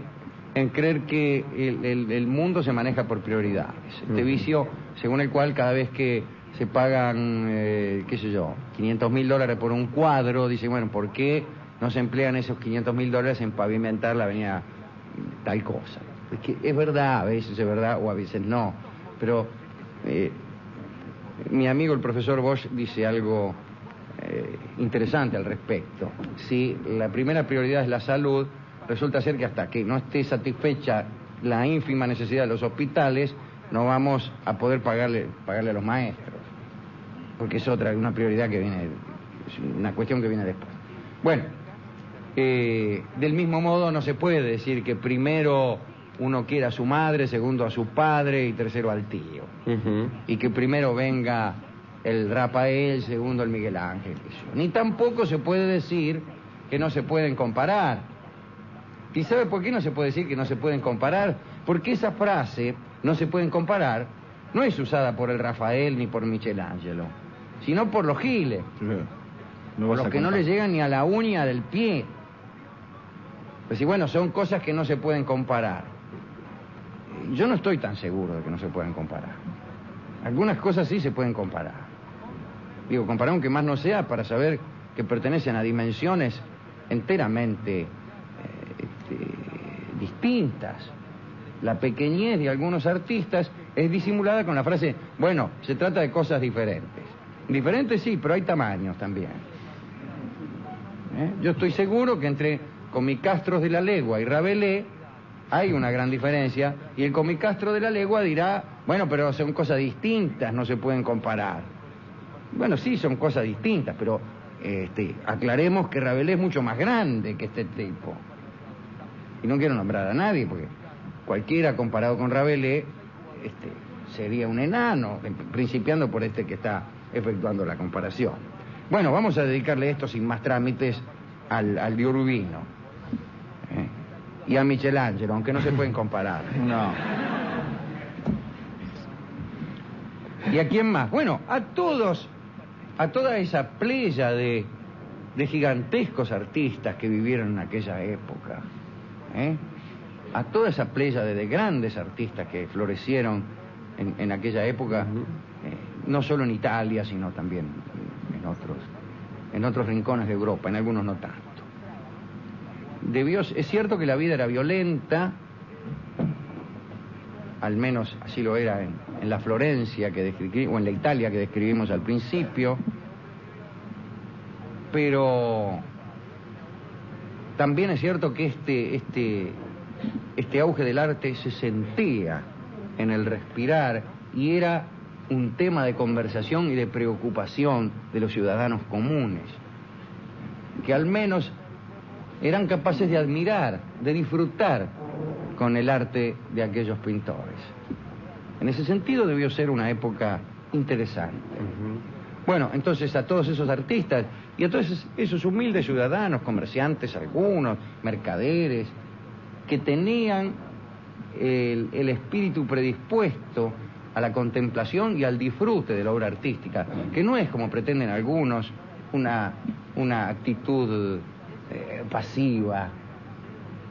en creer que el mundo se maneja por prioridades. Este vicio según el cual cada vez que se pagan, qué sé yo, $500.000 por un cuadro, dicen, bueno, ¿por qué no se emplean esos $500.000 en pavimentar la avenida tal cosa? Es que es verdad, a veces es verdad o a veces no, pero mi amigo el profesor Bosch dice algo interesante al respecto. Si la primera prioridad es la salud, resulta ser que hasta que no esté satisfecha la ínfima necesidad de los hospitales, no vamos a poder pagarle a los maestros, porque es una prioridad que viene, es una cuestión que viene después. Bueno, del mismo modo no se puede decir que primero uno quiera a su madre, segundo a su padre y tercero al tío, y que primero venga el Rafael, segundo el Miguel Ángel. Ni tampoco se puede decir que no se pueden comparar. ¿Y sabe por qué no se puede decir que no se pueden comparar? Porque esa frase, no se pueden comparar, no es usada por el Rafael ni por Michelangelo, sino por los giles, por los que no le llegan ni a la uña del pie. Pues sí, bueno, son cosas que no se pueden comparar. Yo no estoy tan seguro de que no se puedan comparar. Algunas cosas sí se pueden comparar. Digo, comparar aunque más no sea para saber que pertenecen a dimensiones enteramente distintas. La pequeñez de algunos artistas es disimulada con la frase, bueno, se trata de cosas diferentes. Diferentes sí, pero hay tamaños también. Yo estoy seguro que entre Comicastros de la Legua y Rabelais hay una gran diferencia, y el Comicastro de la Legua dirá, bueno, pero son cosas distintas, no se pueden comparar. Bueno, sí, son cosas distintas, pero aclaremos que Rabelais es mucho más grande que este tipo. Y no quiero nombrar a nadie, porque cualquiera comparado con Rabelais sería un enano, principiando por este que está efectuando la comparación. Bueno, vamos a dedicarle esto sin más trámites al de Urbino y a Michelangelo, aunque no se pueden comparar. No. ¿Y a quién más? Bueno, a toda esa playa de gigantescos artistas que vivieron en aquella época, a toda esa playa de grandes artistas que florecieron en aquella época, no solo en Italia, sino también en otros rincones de Europa, en algunos no tanto. Es cierto que la vida era violenta, al menos así lo era en la Florencia o en la Italia que describimos al principio, pero también es cierto que este auge del arte se sentía en el respirar y era un tema de conversación y de preocupación de los ciudadanos comunes, que al menos eran capaces de admirar, de disfrutar con el arte de aquellos pintores. En ese sentido debió ser una época interesante. Bueno, entonces a todos esos artistas y a todos esos humildes ciudadanos, comerciantes algunos, mercaderes, que tenían el espíritu predispuesto a la contemplación y al disfrute de la obra artística, que no es, como pretenden algunos, una actitud pasiva.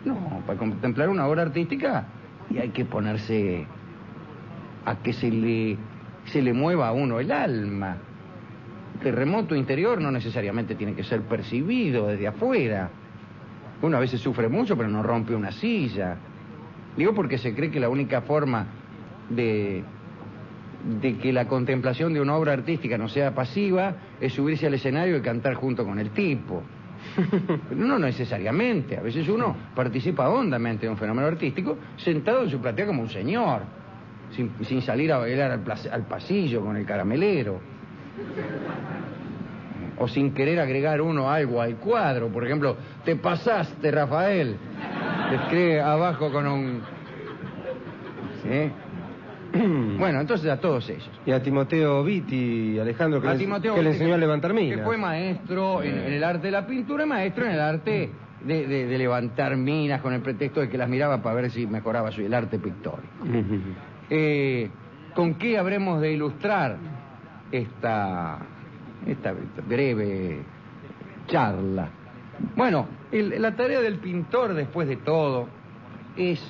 No, para contemplar una obra artística y hay que ponerse a que se le mueva a uno el alma. El terremoto interior no necesariamente tiene que ser percibido desde afuera. Uno a veces sufre mucho, pero no rompe una silla. Digo porque se cree que la única forma de que la contemplación de una obra artística no sea pasiva es subirse al escenario y cantar junto con el tipo. No necesariamente. A veces uno participa hondamente de un fenómeno artístico sentado en su platea como un señor, sin salir a bailar al pasillo con el caramelero, o sin querer agregar uno algo al cuadro. Por ejemplo, te pasaste, Rafael, te escribe abajo con un... ¿Sí? Bueno, entonces a todos ellos. Y a Timoteo Vitti, Alejandro, que le enseñó a levantar minas. Que fue maestro en el arte de la pintura y maestro en el arte de levantar minas con el pretexto de que las miraba para ver si mejoraba el arte pictórico. ¿Con qué habremos de ilustrar esta breve charla? Bueno, la tarea del pintor, después de todo, es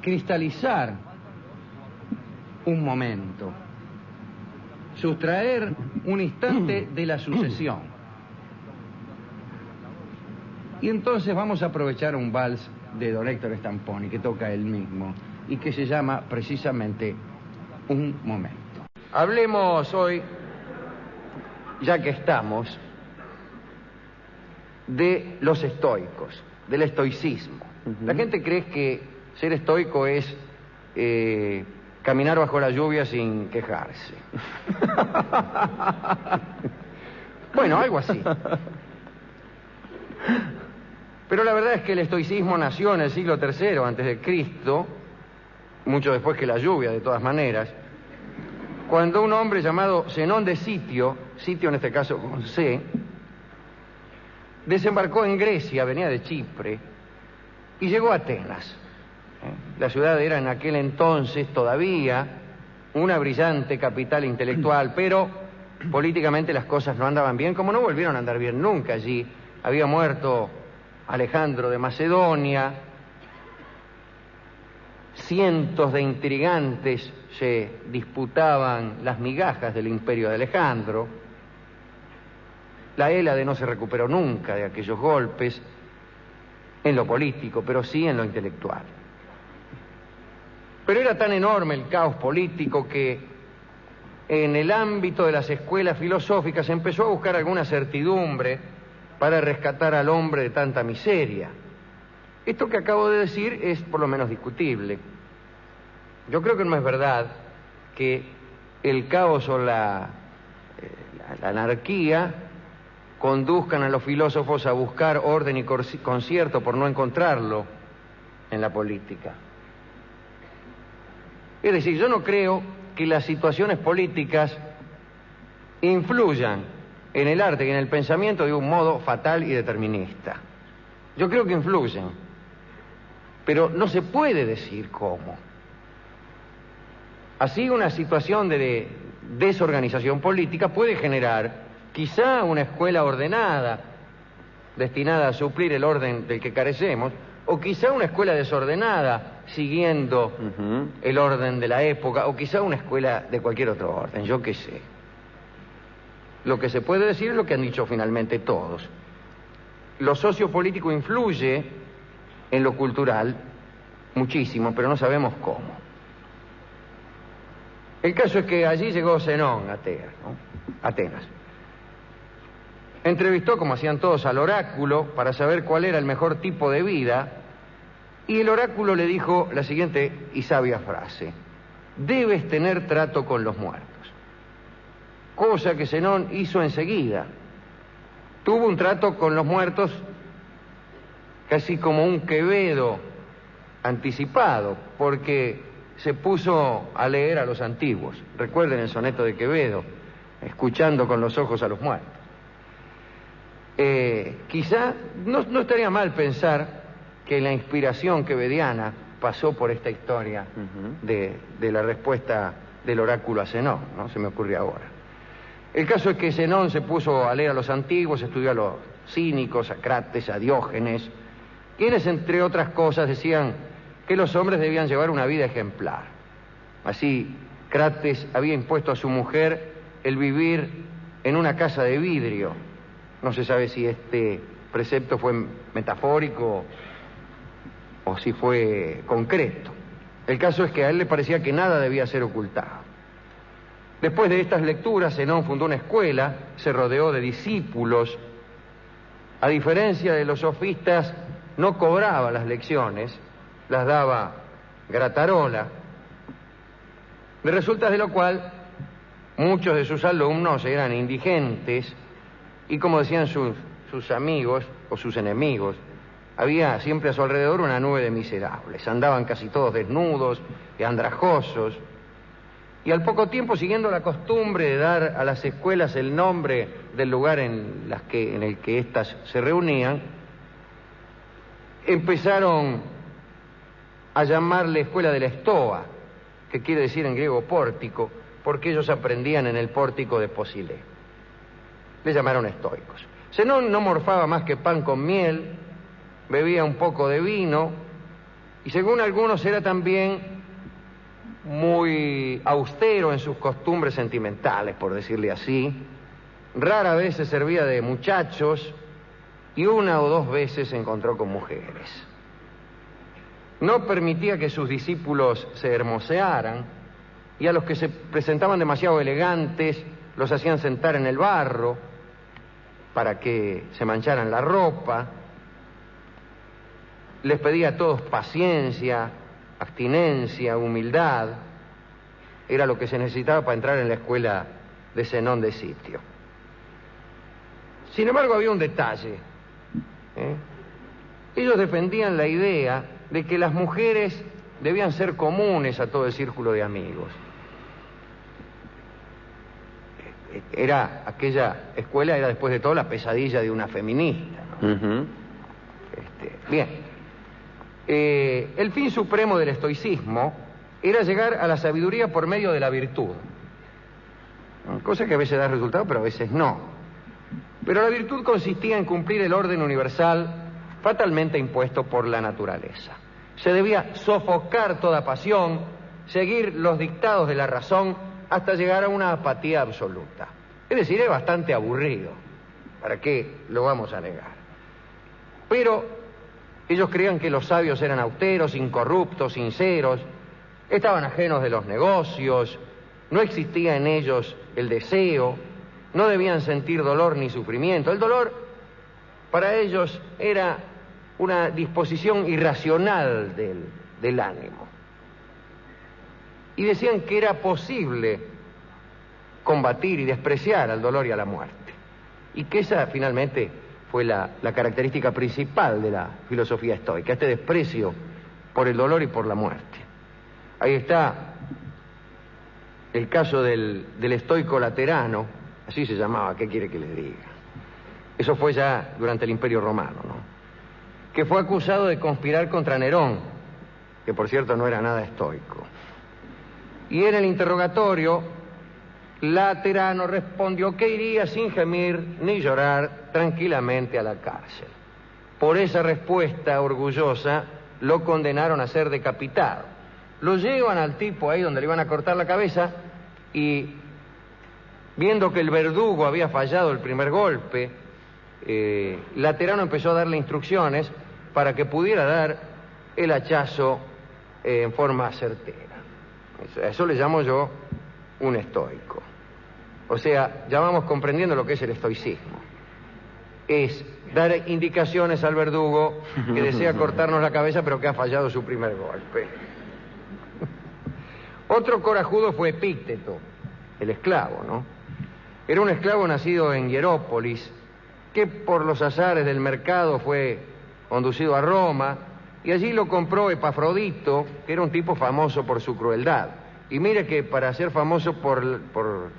cristalizar un momento, sustraer un instante de la sucesión. Y entonces vamos a aprovechar un vals de don Héctor Stamponi, que toca él mismo, y que se llama precisamente Un momento. Hablemos hoy, ya que estamos, de los estoicos, del estoicismo. La gente cree que ser estoico es caminar bajo la lluvia sin quejarse. Bueno, algo así. Pero la verdad es que el estoicismo nació en el siglo III antes de Cristo, mucho después que la lluvia, de todas maneras, cuando un hombre llamado Zenón de Sitio en este caso con C, desembarcó en Grecia, venía de Chipre, y llegó a Atenas. La ciudad era en aquel entonces todavía una brillante capital intelectual, pero políticamente las cosas no andaban bien, como no volvieron a andar bien nunca allí. Había muerto Alejandro de Macedonia, cientos de intrigantes se disputaban las migajas del imperio de Alejandro, la Hélade no se recuperó nunca de aquellos golpes en lo político, pero sí en lo intelectual. Pero era tan enorme el caos político que en el ámbito de las escuelas filosóficas se empezó a buscar alguna certidumbre para rescatar al hombre de tanta miseria. Esto que acabo de decir es por lo menos discutible. Yo creo que no es verdad que el caos o la anarquía conduzcan a los filósofos a buscar orden y concierto por no encontrarlo en la política. Es decir, yo no creo que las situaciones políticas influyan en el arte y en el pensamiento de un modo fatal y determinista. Yo creo que influyen, pero no se puede decir cómo. Así, una situación de desorganización política puede generar quizá una escuela ordenada, destinada a suplir el orden del que carecemos, o quizá una escuela desordenada, siguiendo el orden de la época, o quizá una escuela de cualquier otro orden, yo qué sé. Lo que se puede decir es lo que han dicho finalmente todos. Lo sociopolítico influye en lo cultural muchísimo, pero no sabemos cómo. El caso es que allí llegó Zenón a Atenas. Entrevistó, como hacían todos, al oráculo para saber cuál era el mejor tipo de vida, y el oráculo le dijo la siguiente y sabia frase: debes tener trato con los muertos. Cosa que Zenón hizo enseguida. Tuvo un trato con los muertos casi como un Quevedo anticipado, porque se puso a leer a los antiguos. Recuerden el soneto de Quevedo, escuchando con los ojos a los muertos. Quizá no estaría mal pensar que la inspiración quevediana pasó por esta historia de la respuesta del oráculo a Zenón, ¿no? Se me ocurre ahora. El caso es que Zenón se puso a leer a los antiguos, estudió a los cínicos, a Crates, a Diógenes, quienes, entre otras cosas, decían que los hombres debían llevar una vida ejemplar. Así, Crates había impuesto a su mujer el vivir en una casa de vidrio. No se sabe si este precepto fue metafórico o si fue concreto. El caso es que a él le parecía que nada debía ser ocultado. Después de estas lecturas, Zenón fundó una escuela, se rodeó de discípulos. A diferencia de los sofistas, no cobraba las lecciones, las daba gratarola. De resultas de lo cual, muchos de sus alumnos eran indigentes y, como decían sus amigos o sus enemigos, había siempre a su alrededor una nube de miserables. Andaban casi todos desnudos y andrajosos. Y al poco tiempo, siguiendo la costumbre de dar a las escuelas el nombre del lugar en el que éstas se reunían, empezaron a llamarle escuela de la estoa, que quiere decir en griego pórtico, porque ellos aprendían en el pórtico de Posilé. Le llamaron estoicos. Zenón no morfaba más que pan con miel, bebía un poco de vino, y según algunos era también muy austero en sus costumbres sentimentales, por decirle así. Rara vez se servía de muchachos y una o dos veces se encontró con mujeres. No permitía que sus discípulos se hermosearan, y a los que se presentaban demasiado elegantes los hacían sentar en el barro para que se mancharan la ropa. Les pedía a todos paciencia, abstinencia, humildad. Era lo que se necesitaba para entrar en la escuela de Zenón de Sitio. Sin embargo, había un detalle. Ellos defendían la idea de que las mujeres debían ser comunes a todo el círculo de amigos. Aquella escuela era, después de todo, la pesadilla de una feminista, ¿no? Bien. El fin supremo del estoicismo era llegar a la sabiduría por medio de la virtud. Cosa que a veces da resultado, pero a veces no. Pero la virtud consistía en cumplir el orden universal fatalmente impuesto por la naturaleza. Se debía sofocar toda pasión, seguir los dictados de la razón hasta llegar a una apatía absoluta. Es decir, es bastante aburrido. ¿Para qué lo vamos a negar? Pero ellos creían que los sabios eran austeros, incorruptos, sinceros, estaban ajenos de los negocios, no existía en ellos el deseo, no debían sentir dolor ni sufrimiento. El dolor para ellos era una disposición irracional del ánimo. Y decían que era posible combatir y despreciar al dolor y a la muerte. Y que esa finalmente fue la característica principal de la filosofía estoica, este desprecio por el dolor y por la muerte. Ahí está el caso del estoico Laterano, así se llamaba, ¿qué quiere que les diga? Eso fue ya durante el Imperio Romano, ¿no? Que fue acusado de conspirar contra Nerón, que por cierto no era nada estoico. Y en el interrogatorio, Laterano respondió que iría sin gemir ni llorar tranquilamente a la cárcel. Por esa respuesta orgullosa lo condenaron a ser decapitado. Lo llevan al tipo ahí donde le iban a cortar la cabeza y, viendo que el verdugo había fallado el primer golpe, Laterano empezó a darle instrucciones para que pudiera dar el hachazo en forma certera. Eso le llamo yo un estoico. O sea, ya vamos comprendiendo lo que es el estoicismo. Es dar indicaciones al verdugo que desea cortarnos la cabeza, pero que ha fallado su primer golpe. Otro corajudo fue Epícteto, el esclavo, ¿no? Era un esclavo nacido en Hierópolis, que por los azares del mercado fue conducido a Roma, y allí lo compró Epafrodito, que era un tipo famoso por su crueldad. Y mire que para ser famoso por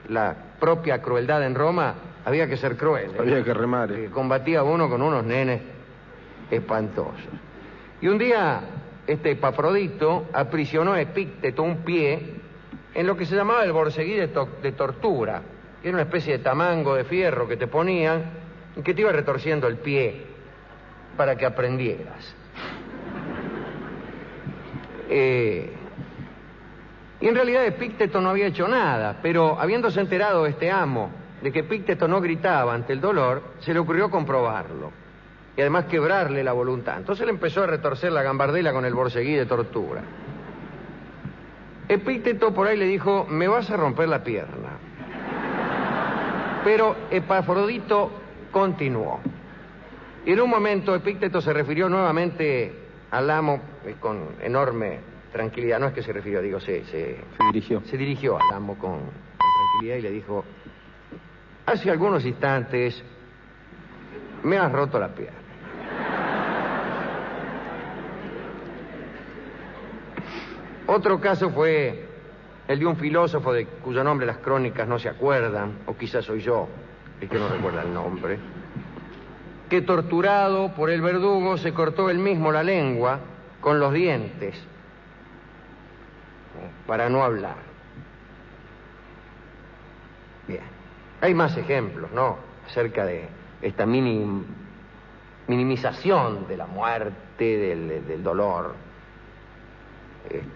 la propia crueldad en Roma, había que ser cruel, ¿eh? Había que remar. Combatía a uno con unos nenes espantosos. Y un día este Epafrodito aprisionó a Epícteto un pie en lo que se llamaba el borceguí de tortura, que era una especie de tamango de fierro que te ponían y que te iba retorciendo el pie para que aprendieras. Y en realidad Epícteto no había hecho nada, pero habiéndose enterado este amo de que Epícteto no gritaba ante el dolor, se le ocurrió comprobarlo y además quebrarle la voluntad. Entonces le empezó a retorcer la gambardela con el borceguí de tortura. Epícteto por ahí le dijo: me vas a romper la pierna. Pero Epafrodito continuó. Y en un momento Epícteto se refirió nuevamente al amo con enorme tranquilidad. No es que se refirió, digo, se dirigió. Se dirigió al amo con tranquilidad y le dijo: hace algunos instantes me has roto la pierna. Otro caso fue el de un filósofo de cuyo nombre las crónicas no se acuerdan, o quizás soy yo el que no recuerda el nombre, que torturado por el verdugo se cortó él mismo la lengua con los dientes para no hablar. Bien, hay más ejemplos, ¿no?, acerca de esta minimización de la muerte, del dolor.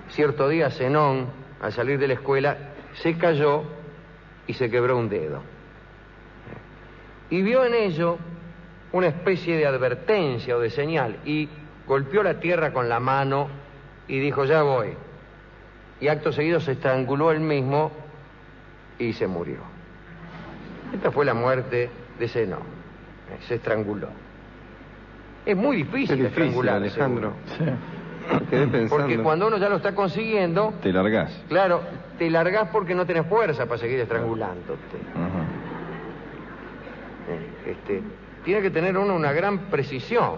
Cierto día Zenón, al salir de la escuela, se cayó y se quebró un dedo. Y vio en ello una especie de advertencia o de señal, y golpeó la tierra con la mano y dijo: ya voy. Y acto seguido se estranguló él mismo y se murió. Esta fue la muerte de Zenón. Se estranguló. Es muy difícil estrangular, Alejandro. Sí. Quedé pensando. Porque cuando uno ya lo está consiguiendo, te largás. Claro, te largás porque no tenés fuerza para seguir estrangulándote. Tiene que tener uno una gran precisión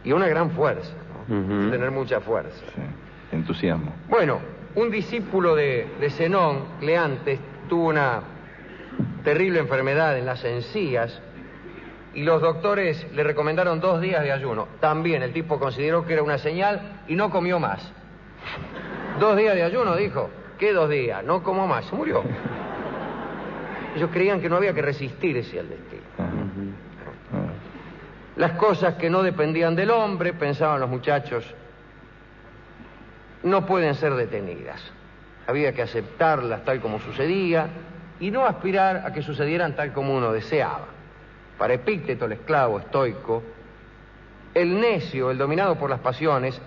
y una gran fuerza, ¿no? Tener mucha fuerza. Sí. Entusiasmo. Bueno, un discípulo de Zenón, Cleantes, tuvo una terrible enfermedad en las encías y los doctores le recomendaron 2 días de ayuno. También el tipo consideró que era una señal y no comió más. 2 días de ayuno, dijo. ¿Qué 2 días? No como más. Se murió. Ellos creían que no había que resistirse al destino. Las cosas que no dependían del hombre, pensaban los muchachos, no pueden ser detenidas. Había que aceptarlas tal como sucedía y no aspirar a que sucedieran tal como uno deseaba. Para Epícteto, el esclavo estoico, el necio, el dominado por las pasiones,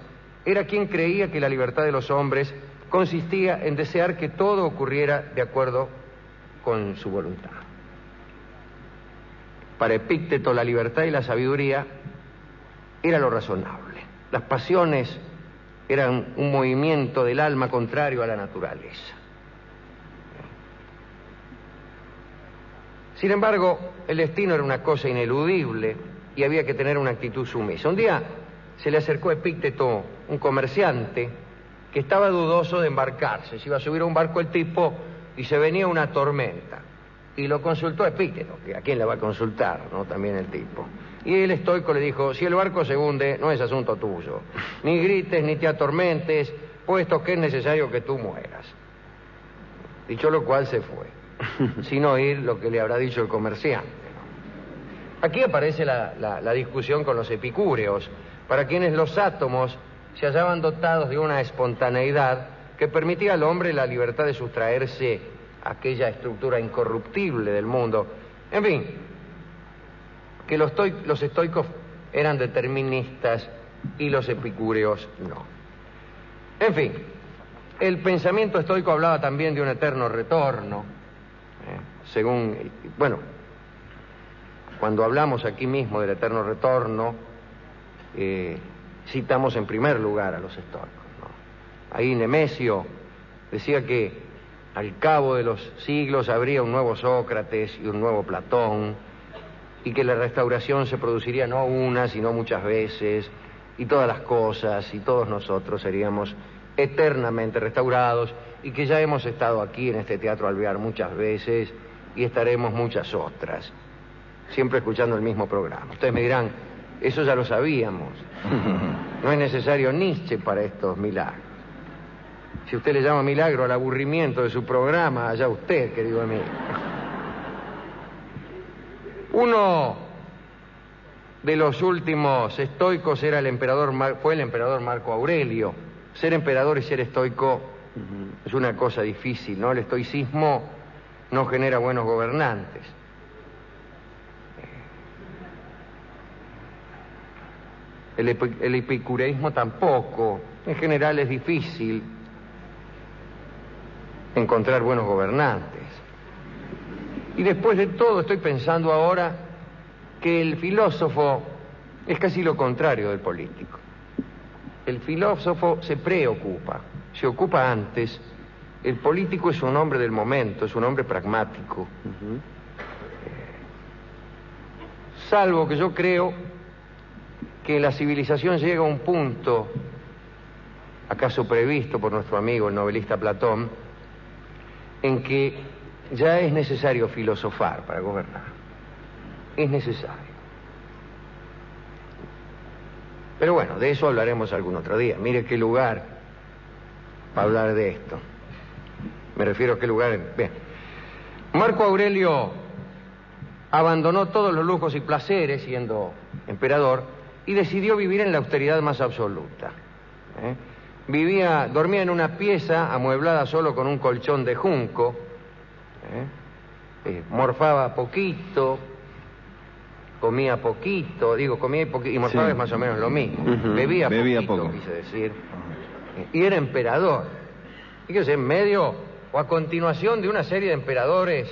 era quien creía que la libertad de los hombres consistía en desear que todo ocurriera de acuerdo con su voluntad. Para Epícteto, la libertad y la sabiduría era lo razonable. Las pasiones eran un movimiento del alma contrario a la naturaleza. Sin embargo, el destino era una cosa ineludible y había que tener una actitud sumisa. Un día se le acercó a Epícteto un comerciante que estaba dudoso de embarcarse. Se iba a subir a un barco el tipo y se venía una tormenta. Y lo consultó a Epícteto, que a quién le va a consultar, ¿no? También el tipo. Y el estoico le dijo: si el barco se hunde, no es asunto tuyo. Ni grites ni te atormentes, puesto que es necesario que tú mueras. Dicho lo cual, se fue. Sin oír lo que le habrá dicho el comerciante. Aquí aparece la discusión con los epicúreos, para quienes los átomos se hallaban dotados de una espontaneidad que permitía al hombre la libertad de sustraerse a aquella estructura incorruptible del mundo. En fin, que los estoicos eran deterministas y los epicúreos no. En fin, el pensamiento estoico hablaba también de un eterno retorno. Según, bueno, cuando hablamos aquí mismo del eterno retorno, citamos en primer lugar a los estoicos, ¿no? Ahí Nemesio decía que al cabo de los siglos habría un nuevo Sócrates y un nuevo Platón, y que la restauración se produciría no una, sino muchas veces, y todas las cosas y todos nosotros seríamos eternamente restaurados, y que ya hemos estado aquí en este Teatro Alvear muchas veces y estaremos muchas otras, siempre escuchando el mismo programa. Ustedes me dirán, Eso ya lo sabíamos. No es necesario Nietzsche para estos milagros. Si usted le llama milagro al aburrimiento de su programa, allá usted, querido amigo. Uno de los últimos estoicos era fue el emperador Marco Aurelio. Ser emperador y ser estoico es una cosa difícil, ¿no? El estoicismo no genera buenos gobernantes. El epicureísmo tampoco. En general es difícil encontrar buenos gobernantes. Y después de todo estoy pensando ahora que el filósofo es casi lo contrario del político. El filósofo se preocupa, se ocupa antes. El político es un hombre del momento, es un hombre pragmático. Salvo que yo creo que la civilización llega a un punto, acaso previsto por nuestro amigo el novelista Platón, en que ya es necesario filosofar para gobernar. Es necesario. Pero bueno, de eso hablaremos algún otro día. Mire qué lugar para hablar de esto. Me refiero a qué lugar... Bien. Marco Aurelio abandonó todos los lujos y placeres siendo emperador y decidió vivir en la austeridad más absoluta. Dormía en una pieza amueblada solo con un colchón de junco, morfaba poquito, comía poquito, comía y morfaba sí. Es más o menos lo mismo, bebía poco, quise decir, y era emperador. Fíjese, en medio o a continuación de una serie de emperadores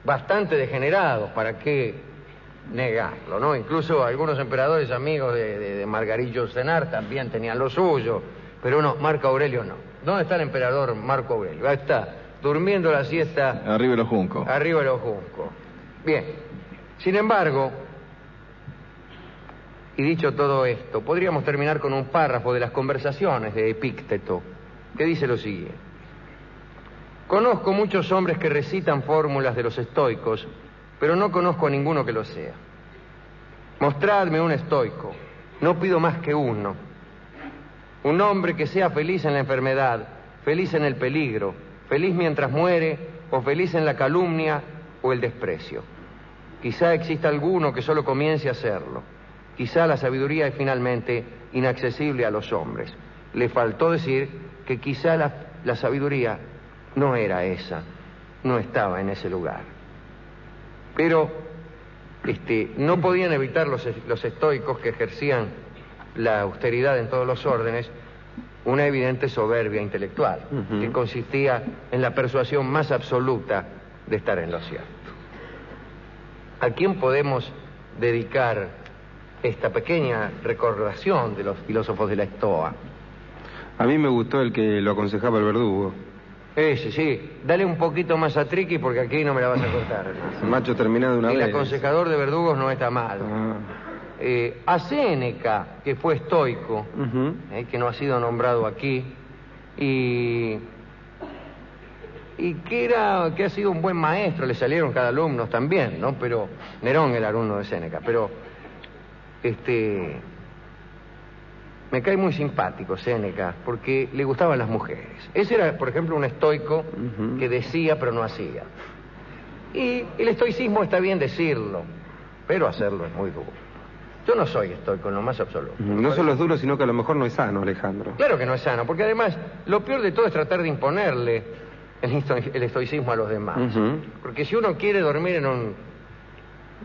bastante degenerados, ¿para qué negarlo, no? Incluso algunos emperadores amigos de Margarillo Cenar también tenían lo suyo, pero no, Marco Aurelio no. ¿Dónde está el emperador Marco Aurelio? Ahí está, durmiendo la siesta... Arriba de los juncos. Arriba de los juncos. Bien, sin embargo, y dicho todo esto, podríamos terminar con un párrafo de las conversaciones de Epícteto, que dice lo siguiente. Conozco muchos hombres que recitan fórmulas de los estoicos, pero no conozco a ninguno que lo sea. Mostradme un estoico, no pido más que uno. Un hombre que sea feliz en la enfermedad, feliz en el peligro, feliz mientras muere, o feliz en la calumnia o el desprecio. Quizá exista alguno que solo comience a hacerlo. Quizá la sabiduría es finalmente inaccesible a los hombres. Le faltó decir que quizá la sabiduría no era esa, no estaba en ese lugar. Pero no podían evitar los estoicos, que ejercían la austeridad en todos los órdenes, una evidente soberbia intelectual, que consistía en la persuasión más absoluta de estar en lo cierto. ¿A quién podemos dedicar esta pequeña recordación de los filósofos de la Estoa? A mí me gustó el que lo aconsejaba el verdugo. Ese, sí. Dale un poquito más a Triqui porque aquí no me la vas a cortar. Macho terminado de una vez. El aconsejador de verdugos no está mal. A Séneca, que fue estoico, que no ha sido nombrado aquí, y que ha sido un buen maestro, le salieron cada alumnos también, ¿no? Pero Nerón era alumno de Séneca, pero me cae muy simpático Séneca, porque le gustaban las mujeres. Ese era, por ejemplo, un estoico que decía pero no hacía. Y el estoicismo está bien decirlo, pero hacerlo es muy duro. Yo no soy estoico en lo más absoluto. No solo es duro, sino que a lo mejor no es sano, Alejandro. Claro que no es sano, porque además lo peor de todo es tratar de imponerle el estoicismo a los demás. Porque si uno quiere dormir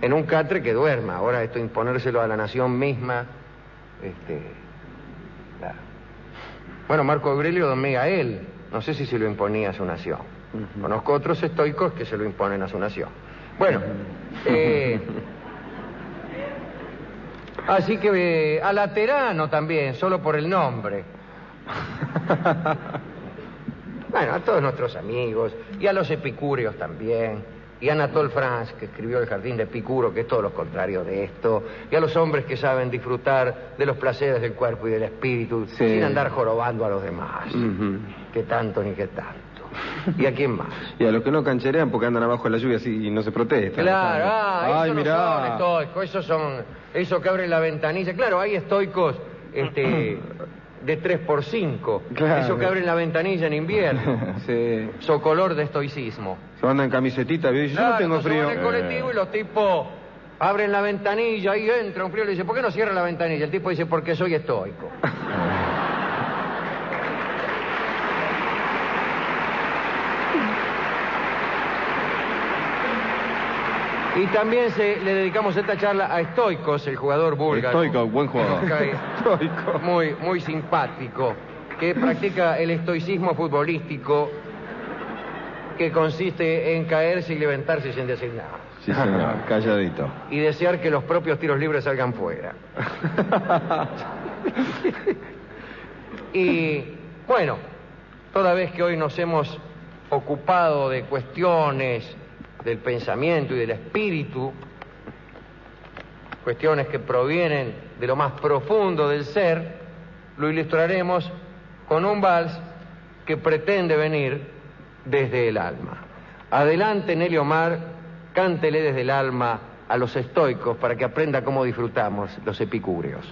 en un catre, que duerma. Ahora esto imponérselo a la nación misma, claro. Bueno, Marco Aurelio dormía a él, no sé si se lo imponía a su nación. Conozco otros estoicos que se lo imponen a su nación. Bueno, así que a Laterano también, solo por el nombre. Bueno, a todos nuestros amigos, y a los epicúreos también, y a Anatole France, que escribió El jardín de Epicuro, que es todo lo contrario de esto, y a los hombres que saben disfrutar de los placeres del cuerpo y del espíritu, sin andar jorobando a los demás, que tanto ni que tanto. ¿Y a quién más? Y a los que no cancherean porque andan abajo de la lluvia así y no se protestan. Claro, esos mirá. no son estoicos, esos que abren la ventanilla. Claro, hay estoicos de 3x5, Claro. esos que abren la ventanilla en invierno. Sí. Socolor de estoicismo. Se andan en camisetita, ¿vio? Y yo Claro, no tengo entonces frío. van en el colectivo y los tipos abren la ventanilla y entra un frío y le dice, ¿por qué no cierra la ventanilla? El tipo dice, porque soy estoico. Y también le dedicamos esta charla a Stoikos, el jugador búlgaro. Estoico, buen jugador. Estoico. Muy simpático, que practica el estoicismo futbolístico, que consiste en caerse y levantarse sin decir nada. Sí, señor, calladito. Y desear que los propios tiros libres salgan fuera. Y bueno, toda vez que hoy nos hemos ocupado de cuestiones del pensamiento y del espíritu, cuestiones que provienen de lo más profundo del ser, lo ilustraremos con un vals que pretende venir desde el alma. Adelante, Nelly Omar, cántele desde el alma a los estoicos para que aprenda cómo disfrutamos los epicúreos.